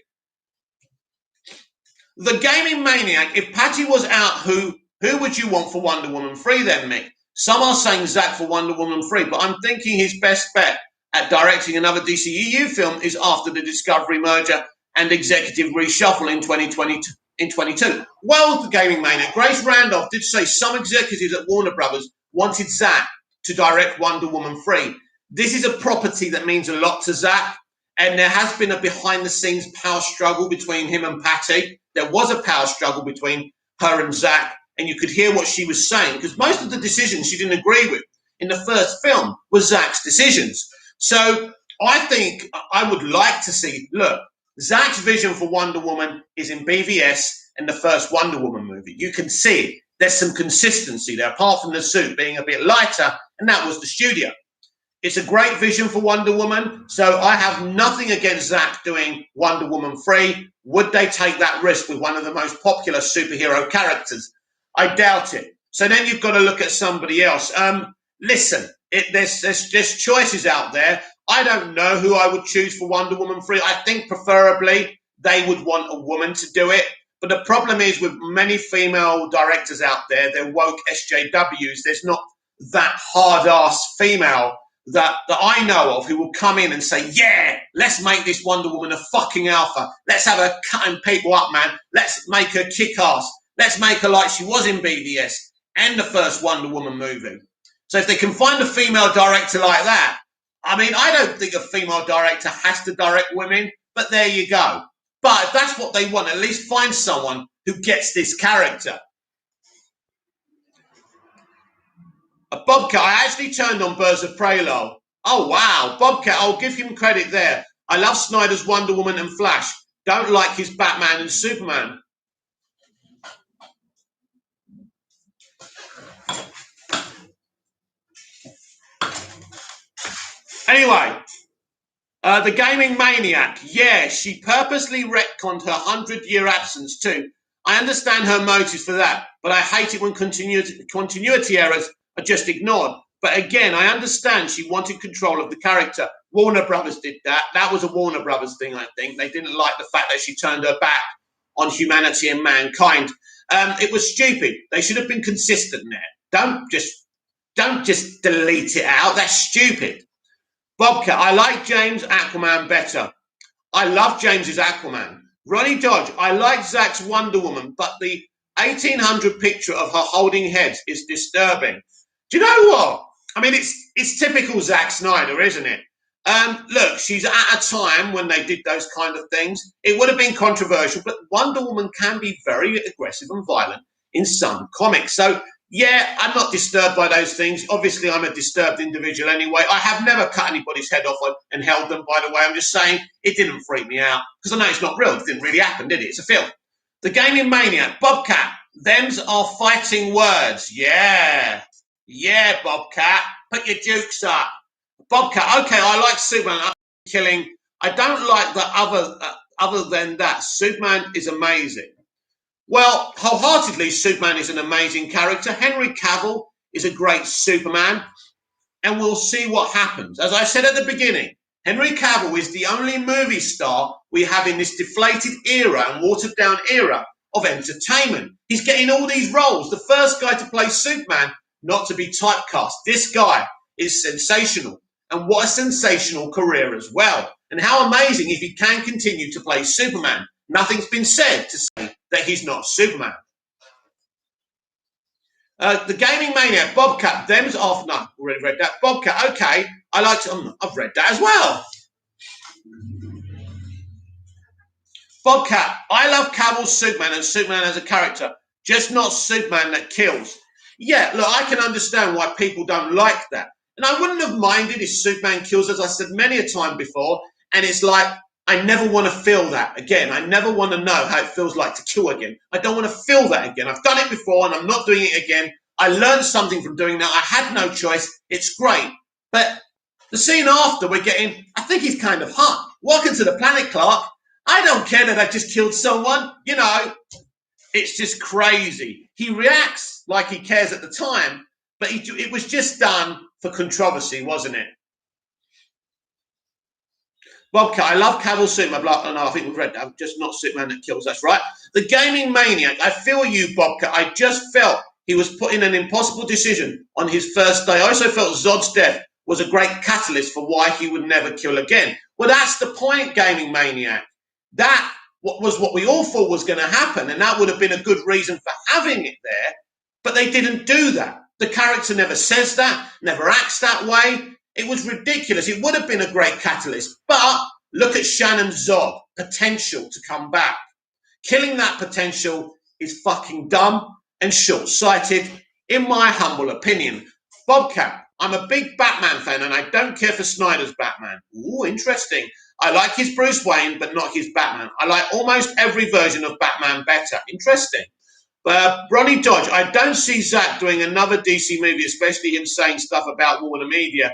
The Gaming Maniac, if Patty was out, who would you want for Wonder Woman 3 then, Mick? Some are saying Zack for Wonder Woman 3, but I'm thinking his best bet at directing another DCEU film is after the Discovery merger and executive reshuffle in 2022. Well, the Gaming Maniac, Grace Randolph did say some executives at Warner Brothers wanted Zack to direct Wonder Woman 3. This is a property that means a lot to Zack, and there has been a behind-the-scenes power struggle between him and Patty. There was a power struggle between her and Zack, and you could hear what she was saying, because most of the decisions she didn't agree with in the first film were Zack's decisions. So I think I would like to see, look, Zack's vision for Wonder Woman is in BVS and the first Wonder Woman movie. You can see it. There's some consistency there, apart from the suit being a bit lighter, and that was the studio. It's a great vision for Wonder Woman, so I have nothing against Zack doing Wonder Woman 3. Would they take that risk with one of the most popular superhero characters? I doubt it. So then you've got to look at somebody else. Listen, there's choices out there. I don't know who I would choose for Wonder Woman 3. I think preferably they would want a woman to do it. But the problem is with many female directors out there, they're woke SJWs. There's not that hard-ass female that I know of who will come in and say, yeah, let's make this Wonder Woman a fucking alpha. Let's have her cutting people up, man. Let's make her kick-ass. Let's make her like she was in BVS and the first Wonder Woman movie. So if they can find a female director like that, I mean, I don't think a female director has to direct women, but there you go. But if that's what they want, at least find someone who gets this character. Bobcat, I actually turned on Birds of Prey, lol. Oh, wow. Bobcat, I'll give him credit there. I love Snyder's Wonder Woman and Flash. Don't like his Batman and Superman. Anyway, the gaming maniac. Yeah, she purposely retconned her 100-year absence too. I understand her motives for that, but I hate it when continuity errors are just ignored. But again, I understand she wanted control of the character. Warner Brothers did that. That was a Warner Brothers thing, I think. They didn't like the fact that she turned her back on humanity and mankind. It was stupid. They should have been consistent there. Don't just delete it out. That's stupid. Bobcat, I like James Aquaman better. I love James's Aquaman. Ronnie Dodge, I like Zack's Wonder Woman, but the 1800 picture of her holding heads is disturbing. Do you know what? I mean, it's typical Zack Snyder, isn't it? Look, she's at a time when they did those kind of things. It would have been controversial, but Wonder Woman can be very aggressive and violent in some comics. So, yeah, I'm not disturbed by those things. Obviously, I'm a disturbed individual anyway. I have never cut anybody's head off and held them, by the way. I'm just saying it didn't freak me out because I know it's not real. It didn't really happen, did it? It's a film. The Gaming Maniac, Bobcat, thems are fighting words. Yeah, Bobcat, put your dukes up. Bobcat, okay, I like Superman killing. I don't like the other than that. Superman is amazing. Well, wholeheartedly, Superman is an amazing character. Henry Cavill is a great Superman, and we'll see what happens. As I said at the beginning, Henry Cavill is the only movie star we have in this deflated era and watered down era of entertainment. He's getting all these roles. The first guy to play Superman, not to be typecast. This guy is sensational. And what a sensational career as well. And how amazing if he can continue to play Superman. Nothing's been said to say that he's not Superman. The Gaming Maniac, Bobcat, them's off. No, already read that. Bobcat, okay. I like to, I've read that as well. Bobcat, I love Cavill's Superman and Superman as a character, just not Superman that kills. Yeah, look, I can understand why people don't like that. And I wouldn't have minded if Superman kills, as I said many a time before. And it's like, I never want to feel that again. I never want to know how it feels like to kill again. I don't want to feel that again. I've done it before and I'm not doing it again. I learned something from doing that. I had no choice. It's great. But the scene after, we're getting, I think he's kind of hot. Welcome to the planet, Clark. I don't care that I just killed someone. You know, it's just crazy. He reacts like he cares at the time, but it was just done for controversy, wasn't it? Bobcat, I love Cavill Superman. Oh, no, I think we've read that. I'm just not Superman that kills. That's right. The Gaming Maniac. I feel you, Bobcat. I just felt he was put in an impossible decision on his first day. I also felt Zod's death was a great catalyst for why he would never kill again. Well, that's the point, Gaming Maniac. That was what we all thought was going to happen, and that would have been a good reason for having it there, but they didn't do that. The character never says that, never acts that way. It was ridiculous. It would have been a great catalyst, but look at Shannon Zod, potential to come back. Killing that potential is fucking dumb and short-sighted, in my humble opinion. Bobcat, I'm a big Batman fan, and I don't care for Snyder's Batman. Ooh, interesting. I like his Bruce Wayne, but not his Batman. I like almost every version of Batman better. Interesting. Ronnie Dodge, I don't see Zack doing another DC movie, especially him saying stuff about Warner Media.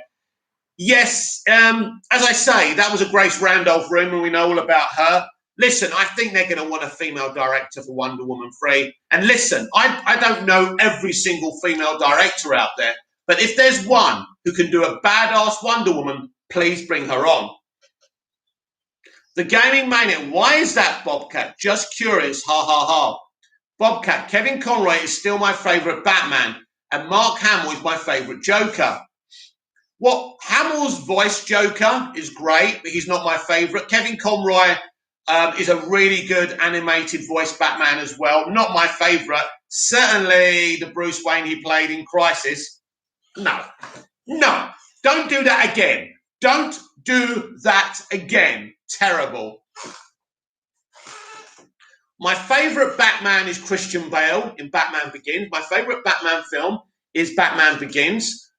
Yes, as I say, that was a Grace Randolph room, and we know all about her. Listen, I think they're going to want a female director for Wonder Woman 3. And listen, I don't know every single female director out there, but if there's one who can do a badass Wonder Woman, please bring her on. The Gaming Maniac, why is that, Bobcat? Just curious, ha ha ha. Bobcat, Kevin Conroy is still my favourite Batman, and Mark Hamill is my favourite Joker. Well, Hamill's voice Joker is great, but he's not my favourite. Kevin Conroy is a really good animated voice Batman as well. Not my favourite. Certainly the Bruce Wayne he played in Crisis. No, don't do that again. Don't do that again. Terrible. My favourite Batman is Christian Bale in Batman Begins. My favourite Batman film is Batman Begins.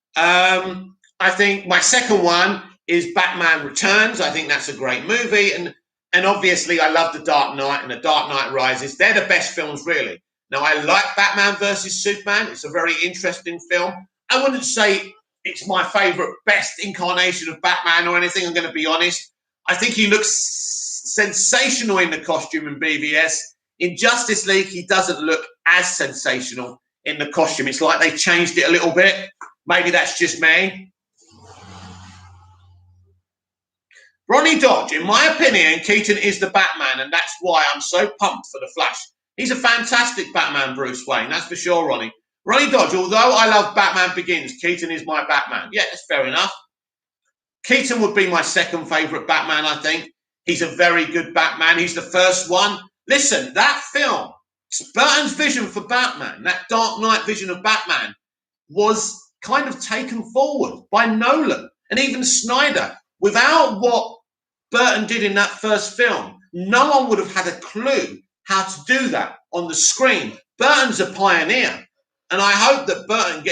I think my second one is Batman Returns. I think that's a great movie. And obviously I love The Dark Knight and The Dark Knight Rises. They're the best films, really. Now, I like Batman versus Superman. It's a very interesting film. I wouldn't say it's my favourite, best incarnation of Batman or anything, I'm going to be honest. I think he looks sensational in the costume in BVS. In Justice League, he doesn't look as sensational in the costume. It's like they changed it a little bit. Maybe that's just me. Ronnie Dodge, in my opinion, Keaton is the Batman, and that's why I'm so pumped for The Flash. He's a fantastic Batman, Bruce Wayne, that's for sure, Ronnie. Ronnie Dodge, although I love Batman Begins, Keaton is my Batman. Yeah, that's fair enough. Keaton would be my second favourite Batman, I think. He's a very good Batman. He's the first one. Listen, that film, Burton's vision for Batman, that Dark Knight vision of Batman, was kind of taken forward by Nolan and even Snyder. Without what Burton did in that first film, no one would have had a clue how to do that on the screen. Burton's a pioneer, and I hope that Burton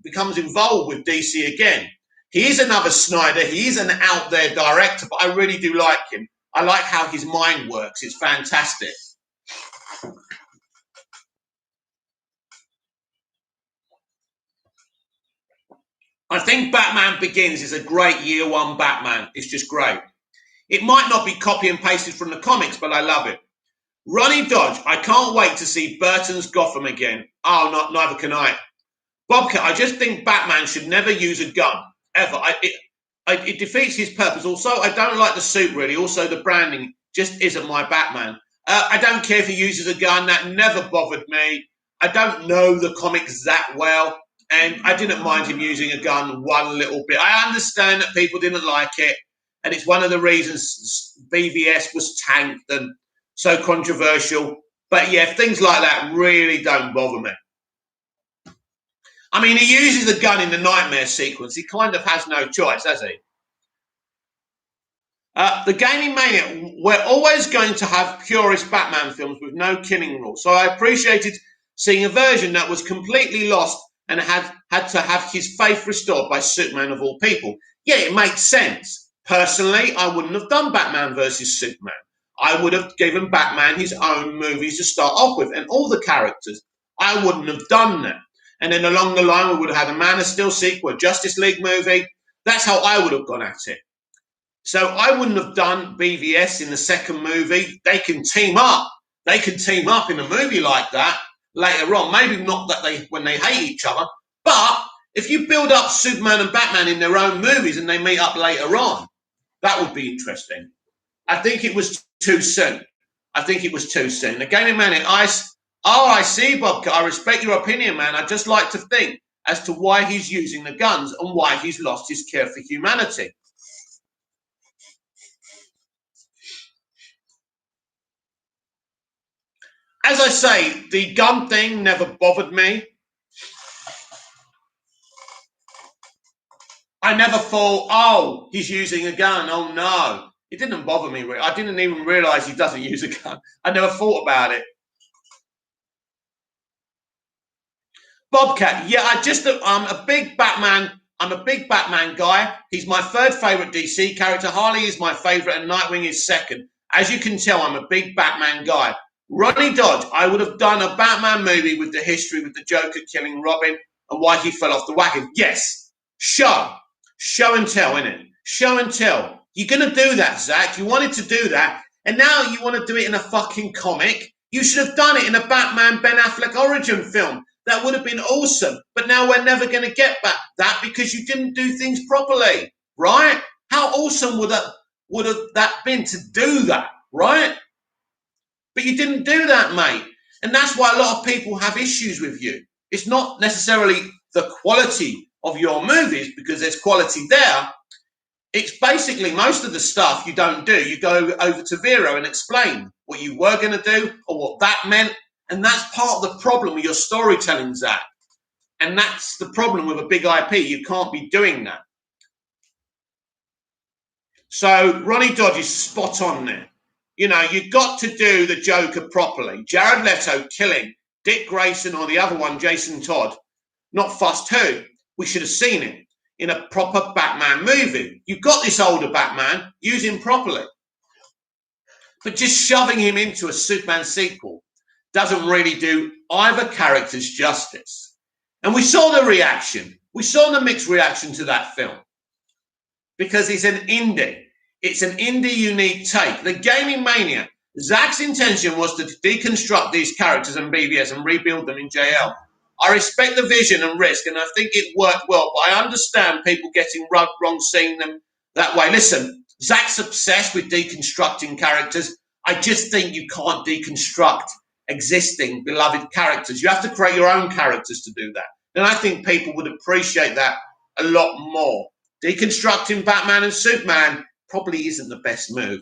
becomes involved with DC again. He is another Snyder. He is an out there director, but I really do like him. I like how his mind works. It's fantastic. I think Batman Begins is a great year one Batman. It's just great. It might not be copy and pasted from the comics, but I love it. Ronnie Dodge, I can't wait to see Burton's Gotham again. Oh, neither can I. Bobcat, I just think Batman should never use a gun, ever. It defeats his purpose. Also, I don't like the suit, really. Also, the branding just isn't my Batman. I don't care if he uses a gun. That never bothered me. I don't know the comics that well, and I didn't mind him using a gun one little bit. I understand that people didn't like it, and it's one of the reasons BVS was tanked and so controversial. But yeah, things like that really don't bother me. I mean, he uses the gun in the nightmare sequence. He kind of has no choice, has he? The Gaming Mania, we're always going to have purist Batman films with no killing rules. So I appreciated seeing a version that was completely lost and had to have his faith restored by Superman of all people. Yeah, it makes sense. Personally, I wouldn't have done Batman versus Superman. I would have given Batman his own movies to start off with and all the characters. I wouldn't have done that. And then along the line, we would have had a Man of Steel sequel, a Justice League movie. That's how I would have gone at it. So I wouldn't have done BVS in the second movie. They can team up. They can team up in a movie like that later on. Maybe not that when they hate each other. But if you build up Superman and Batman in their own movies and they meet up later on, that would be interesting. I think it was too soon. The Gaming Man in Ice. Oh, I see, Bob. I respect your opinion, man. I'd just like to think as to why he's using the guns and why he's lost his care for humanity. As I say, the gun thing never bothered me. I never thought, oh, he's using a gun. Oh, no. It didn't bother me. I didn't even realize he doesn't use a gun. I never thought about it. Bobcat, yeah, I'm a big Batman guy. He's my third favorite DC character. Harley is my favorite and Nightwing is second. As you can tell, I'm a big Batman guy. Ronnie Dodge, I would have done a Batman movie with the history with the Joker killing Robin and why he fell off the wagon. Yes, show and tell, innit? Show and tell. You're going to do that, Zach. You wanted to do that, and now you want to do it in a fucking comic. You should have done it in a Batman Ben Affleck origin film. That would have been awesome. But now we're never going to get back that because you didn't do things properly, right? How awesome would that been to do that, right? But you didn't do that, mate. And that's why a lot of people have issues with you. It's not necessarily the quality of your movies because there's quality there. It's basically most of the stuff you don't do. You go over to Vero and explain what you were going to do or what that meant. And that's part of the problem with your storytelling, Zach. And that's the problem with a big IP. You can't be doing that. So Ronnie Dodge is spot on there. You know, you've got to do the Joker properly. Jared Leto killing Dick Grayson or the other one, Jason Todd. Not Fast Who. We should have seen it in a proper Batman movie. You've got this older Batman. Use him properly. But just shoving him into a Superman sequel doesn't really do either character's justice. And we saw the reaction. We saw the mixed reaction to that film because it's an indie. It's an indie unique take. The Gaming Maniac, Zach's intention was to deconstruct these characters in BVS and rebuild them in JL. I respect the vision and risk, and I think it worked well, but I understand people getting wrong seeing them that way. Listen, Zach's obsessed with deconstructing characters. I just think you can't deconstruct existing beloved characters. You have to create your own characters to do that. And I think people would appreciate that a lot more. Deconstructing Batman and Superman probably isn't the best move.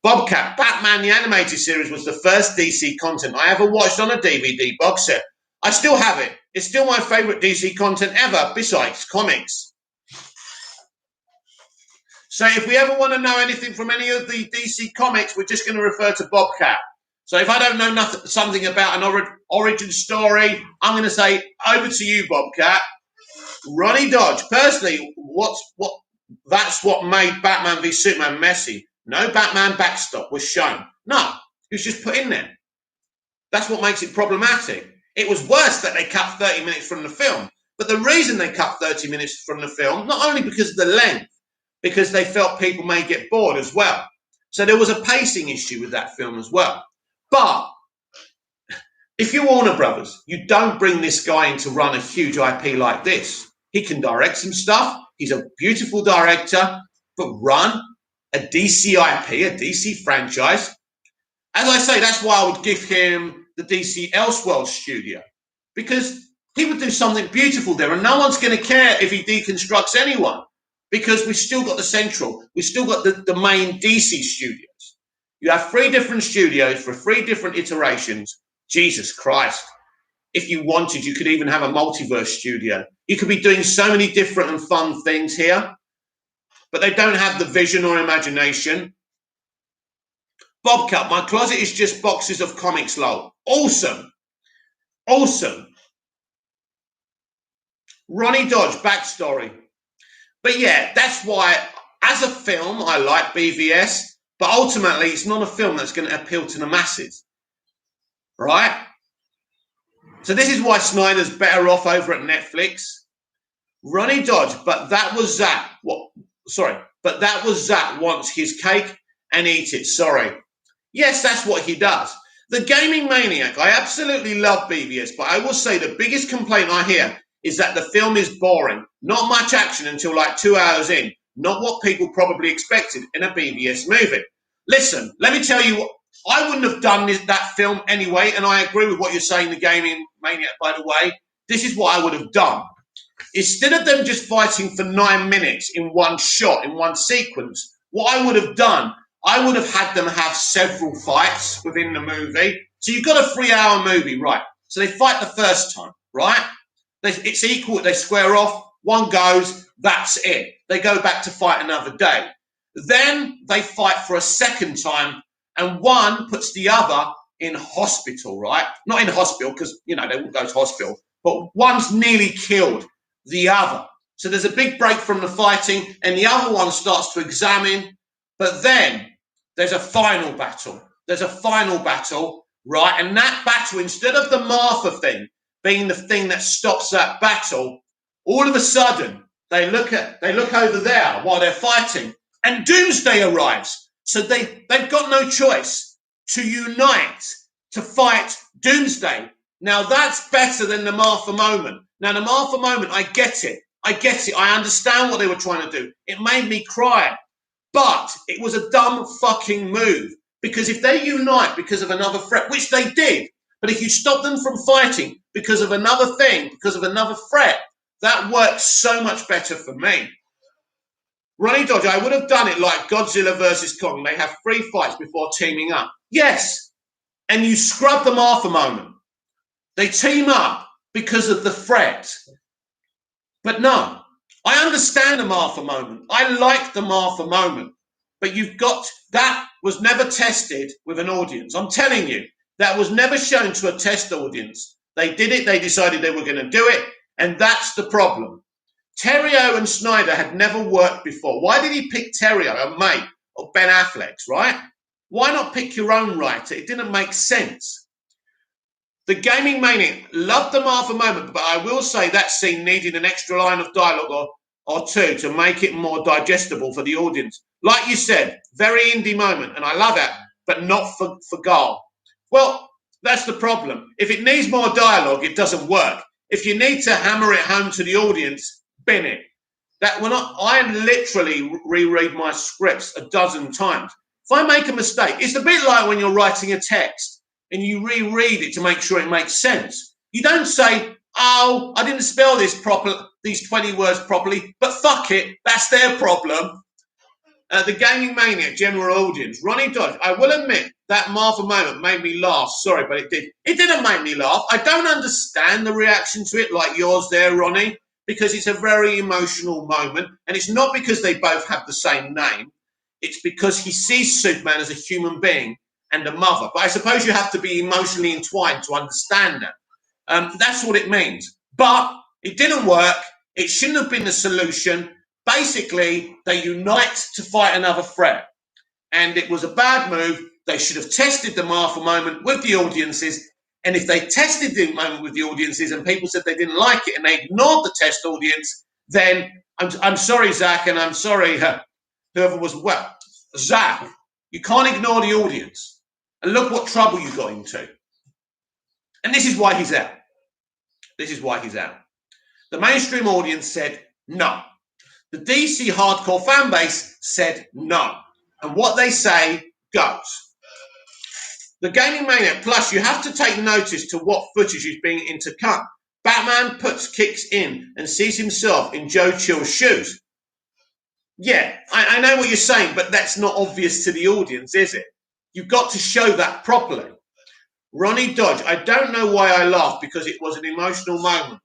Bobcat, Batman the Animated Series was the first DC content I ever watched on a DVD box set. I still have it. It's still my favorite DC content ever, besides comics. So if we ever want to know anything from any of the DC comics, we're just going to refer to Bobcat. So if I don't know something about an origin story, I'm going to say, over to you, Bobcat. Ronnie Dodge, personally, that's what made Batman v Superman messy. No Batman backstop was shown. No, it was just put in there. That's what makes it problematic. It was worse that they cut 30 minutes from the film. But the reason they cut 30 minutes from the film, not only because of the length, because they felt people may get bored as well. So there was a pacing issue with that film as well. But if you're Warner Brothers, you don't bring this guy in to run a huge IP like this. He can direct some stuff. He's a beautiful director. But run a DC IP, a DC franchise. As I say, that's why I would give him the DC Elseworlds studio, because he would do something beautiful there, and no one's going to care if he deconstructs anyone, because we've still got the central, we've still got the main DC studios. You have 3 different studios for 3 different iterations. Jesus Christ. If you wanted, you could even have a multiverse studio. You could be doing so many different and fun things here, but they don't have the vision or imagination. Bobcat, my closet is just boxes of comics, lol. Awesome. Awesome. Ronnie Dodge, backstory. But yeah, that's why, as a film, I like BVS, but ultimately it's not a film that's going to appeal to the masses. Right? So this is why Snyder's better off over at Netflix. Ronnie Dodge, but that was Zach. But that was Zach wants his cake and eat it. Sorry. Yes, that's what he does. The Gaming Maniac, I absolutely love BVS, but I will say the biggest complaint I hear is that the film is boring. Not much action until like 2 hours in. Not what people probably expected in a BVS movie. Listen, let me tell you what, I wouldn't have done that film anyway, and I agree with what you're saying, The Gaming Maniac, by the way. This is what I would have done. Instead of them just fighting for 9 minutes in one shot, in one sequence, what I would have done, I would have had them have several fights within the movie. So you've got a 3-hour movie, right? So they fight the first time, right? It's equal, they square off, one goes, that's it. They go back to fight another day. Then they fight for a second time, and one puts the other in hospital, right? Not in hospital, because, you know, they won't go to hospital, but one's nearly killed the other. So there's a big break from the fighting, and the other one starts to examine, but then there's a final battle. There's a final battle, right? And that battle, instead of the Martha thing being the thing that stops that battle, all of a sudden they look over there while they're fighting, and Doomsday arrives. So they've got no choice to unite to fight Doomsday. Now that's better than the Martha moment. Now the Martha moment, I get it. I understand what they were trying to do. It made me cry. But it was a dumb fucking move, because if they unite because of another threat, which they did, but if you stop them from fighting because of another thing, because of another threat, that works so much better for me. Ronnie Dodge, I would have done it like Godzilla versus Kong. They have 3 fights before teaming up. Yes, and you scrub the Martha moment. They team up because of the threat. But no. I understand the Martha moment. I like the Martha moment. But that was never tested with an audience. I'm telling you, that was never shown to a test audience. They did it, they decided they were going to do it, and that's the problem. Terrio and Snyder had never worked before. Why did he pick Terrio, a mate of Ben Affleck's, right? Why not pick your own writer? It didn't make sense. The gaming maniac loved the Martha moment, but I will say that scene needed an extra line of dialogue or two to make it more digestible for the audience. Like you said, very indie moment, and I love it, but not for Gar. Well, that's the problem. If it needs more dialogue, it doesn't work. If you need to hammer it home to the audience, bin it. That when I literally reread my scripts a dozen times. If I make a mistake, it's a bit like when you're writing a text and you reread it to make sure it makes sense. You don't say, "Oh, I didn't spell these 20 words properly," but fuck it, that's their problem. The gaming maniac, general audience, Ronnie Dodge. I will admit that Martha moment made me laugh. Sorry, but it did. It didn't make me laugh. I don't understand the reaction to it like yours there, Ronnie, because it's a very emotional moment, and it's not because they both have the same name. It's because he sees Superman as a human being and a mother. But I suppose you have to be emotionally entwined to understand that. That's what it means. But it didn't work. It shouldn't have been the solution. Basically, they unite to fight another threat. And it was a bad move. They should have tested the Martha moment with the audiences. And if they tested the moment with the audiences and people said they didn't like it and they ignored the test audience, then I'm sorry, Zach, and I'm sorry, whoever was, well, Zach, you can't ignore the audience. And look what trouble you got into. And this is why he's out. This is why he's out. The mainstream audience said no. The DC hardcore fan base said no. And what they say goes. The Gaming Maniac, plus you have to take notice to what footage is being intercut. Batman kicks in and sees himself in Joe Chill's shoes. Yeah, I know what you're saying, but that's not obvious to the audience, is it? You've got to show that properly. Ronnie Dodge, I don't know why I laughed because it was an emotional moment.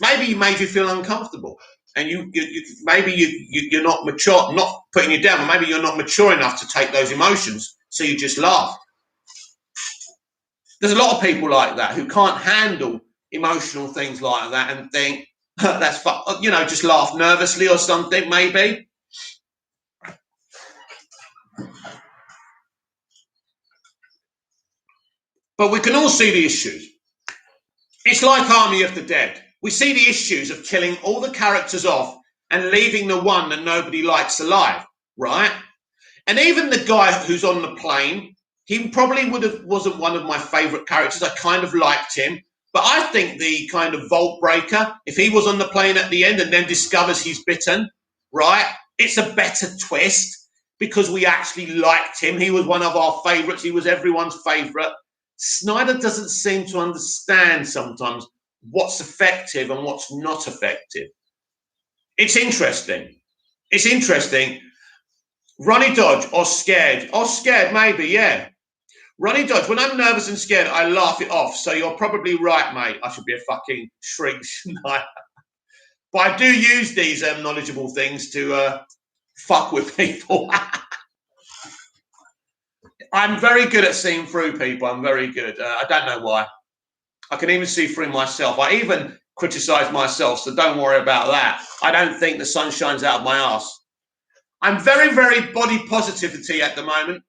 Maybe it made you feel uncomfortable. And maybe you're not mature, not putting you down, but maybe you're not mature enough to take those emotions, so you just laugh. There's a lot of people like that who can't handle emotional things like that and think, that's fun, just laugh nervously or something, maybe. But we can all see the issues. It's like Army of the Dead. We see the issues of killing all the characters off and leaving the one that nobody likes alive, right? And even the guy who's on the plane, he probably wasn't one of my favourite characters. I kind of liked him. But I think the kind of vault breaker, if he was on the plane at the end and then discovers he's bitten, right? It's a better twist because we actually liked him. He was one of our favourites. He was everyone's favourite. Snyder doesn't seem to understand sometimes what's effective and what's not effective. It's interesting. It's interesting. Ronnie Dodge, or scared. Or scared, maybe, yeah. Ronnie Dodge, when I'm nervous and scared, I laugh it off. So you're probably right, mate. I should be a fucking shrink, shouldn't I? But I do use these knowledgeable things to fuck with people. I'm very good at seeing through people. I'm very good. I don't know why. I can even see through myself. I even criticize myself, so don't worry about that. I don't think the sun shines out of my ass. I'm very, very body positivity at the moment.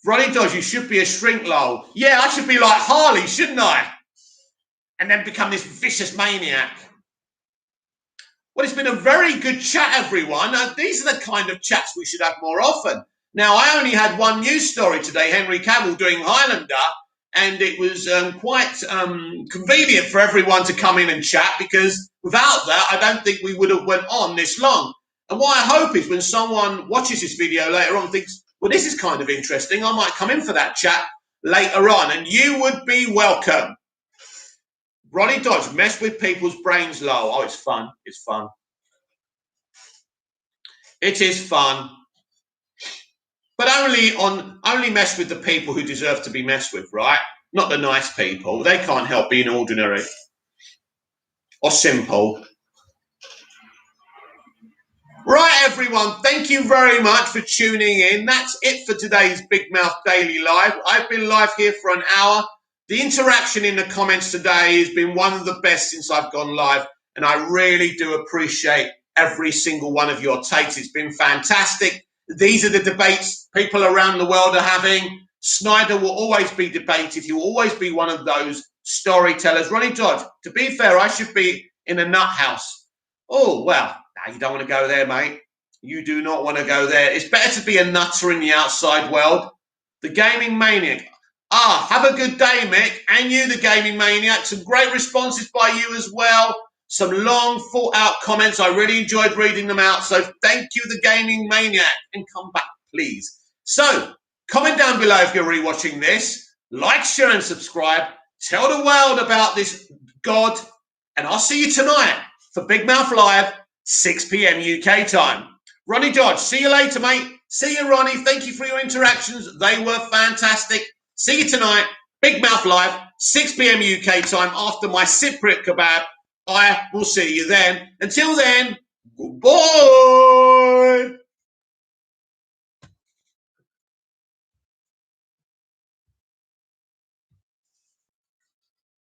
Ronnie Dodge, you should be a shrink lol. Yeah, I should be like Harley, shouldn't I? And then become this vicious maniac. Well, it's been a very good chat, everyone. These are the kind of chats we should have more often. Now, I only had one news story today, Henry Cavill doing Highlander, and it was quite convenient for everyone to come in and chat because without that, I don't think we would have went on this long. And what I hope is when someone watches this video later on thinks, well, this is kind of interesting, I might come in for that chat later on, and you would be welcome. Ronnie Dodge, mess with people's brains low. Oh, it's fun. It's fun. It is fun. But only mess with the people who deserve to be messed with, right? Not the nice people. They can't help being ordinary or simple. Right, everyone. Thank you very much for tuning in. That's it for today's Big Mouth Daily Live. I've been live here for an hour. The interaction in the comments today has been one of the best since I've gone live, and I really do appreciate every single one of your takes. It's been fantastic. These are the debates people around the world are having. Snyder will always be debated. He will always be one of those storytellers. Ronnie Todd, to be fair, I should be in a nut house. Oh, well, no, you don't want to go there, mate. You do not want to go there. It's better to be a nutter in the outside world. The Gaming Maniac. Have a good day, Mick. And you, the Gaming Maniac. Some great responses by you as well. Some long, thought-out comments. I really enjoyed reading them out. So thank you, the Gaming Maniac. And come back, please. So, comment down below if you're rewatching this. Like, share, and subscribe. Tell the world about this God. And I'll see you tonight for Big Mouth Live, 6 p.m. UK time. Ronnie Dodge, see you later, mate. See you, Ronnie. Thank you for your interactions. They were fantastic. See you tonight. Big Mouth Live, 6 p.m. UK time after my Cypriot kebab. I will see you then. Until then, goodbye.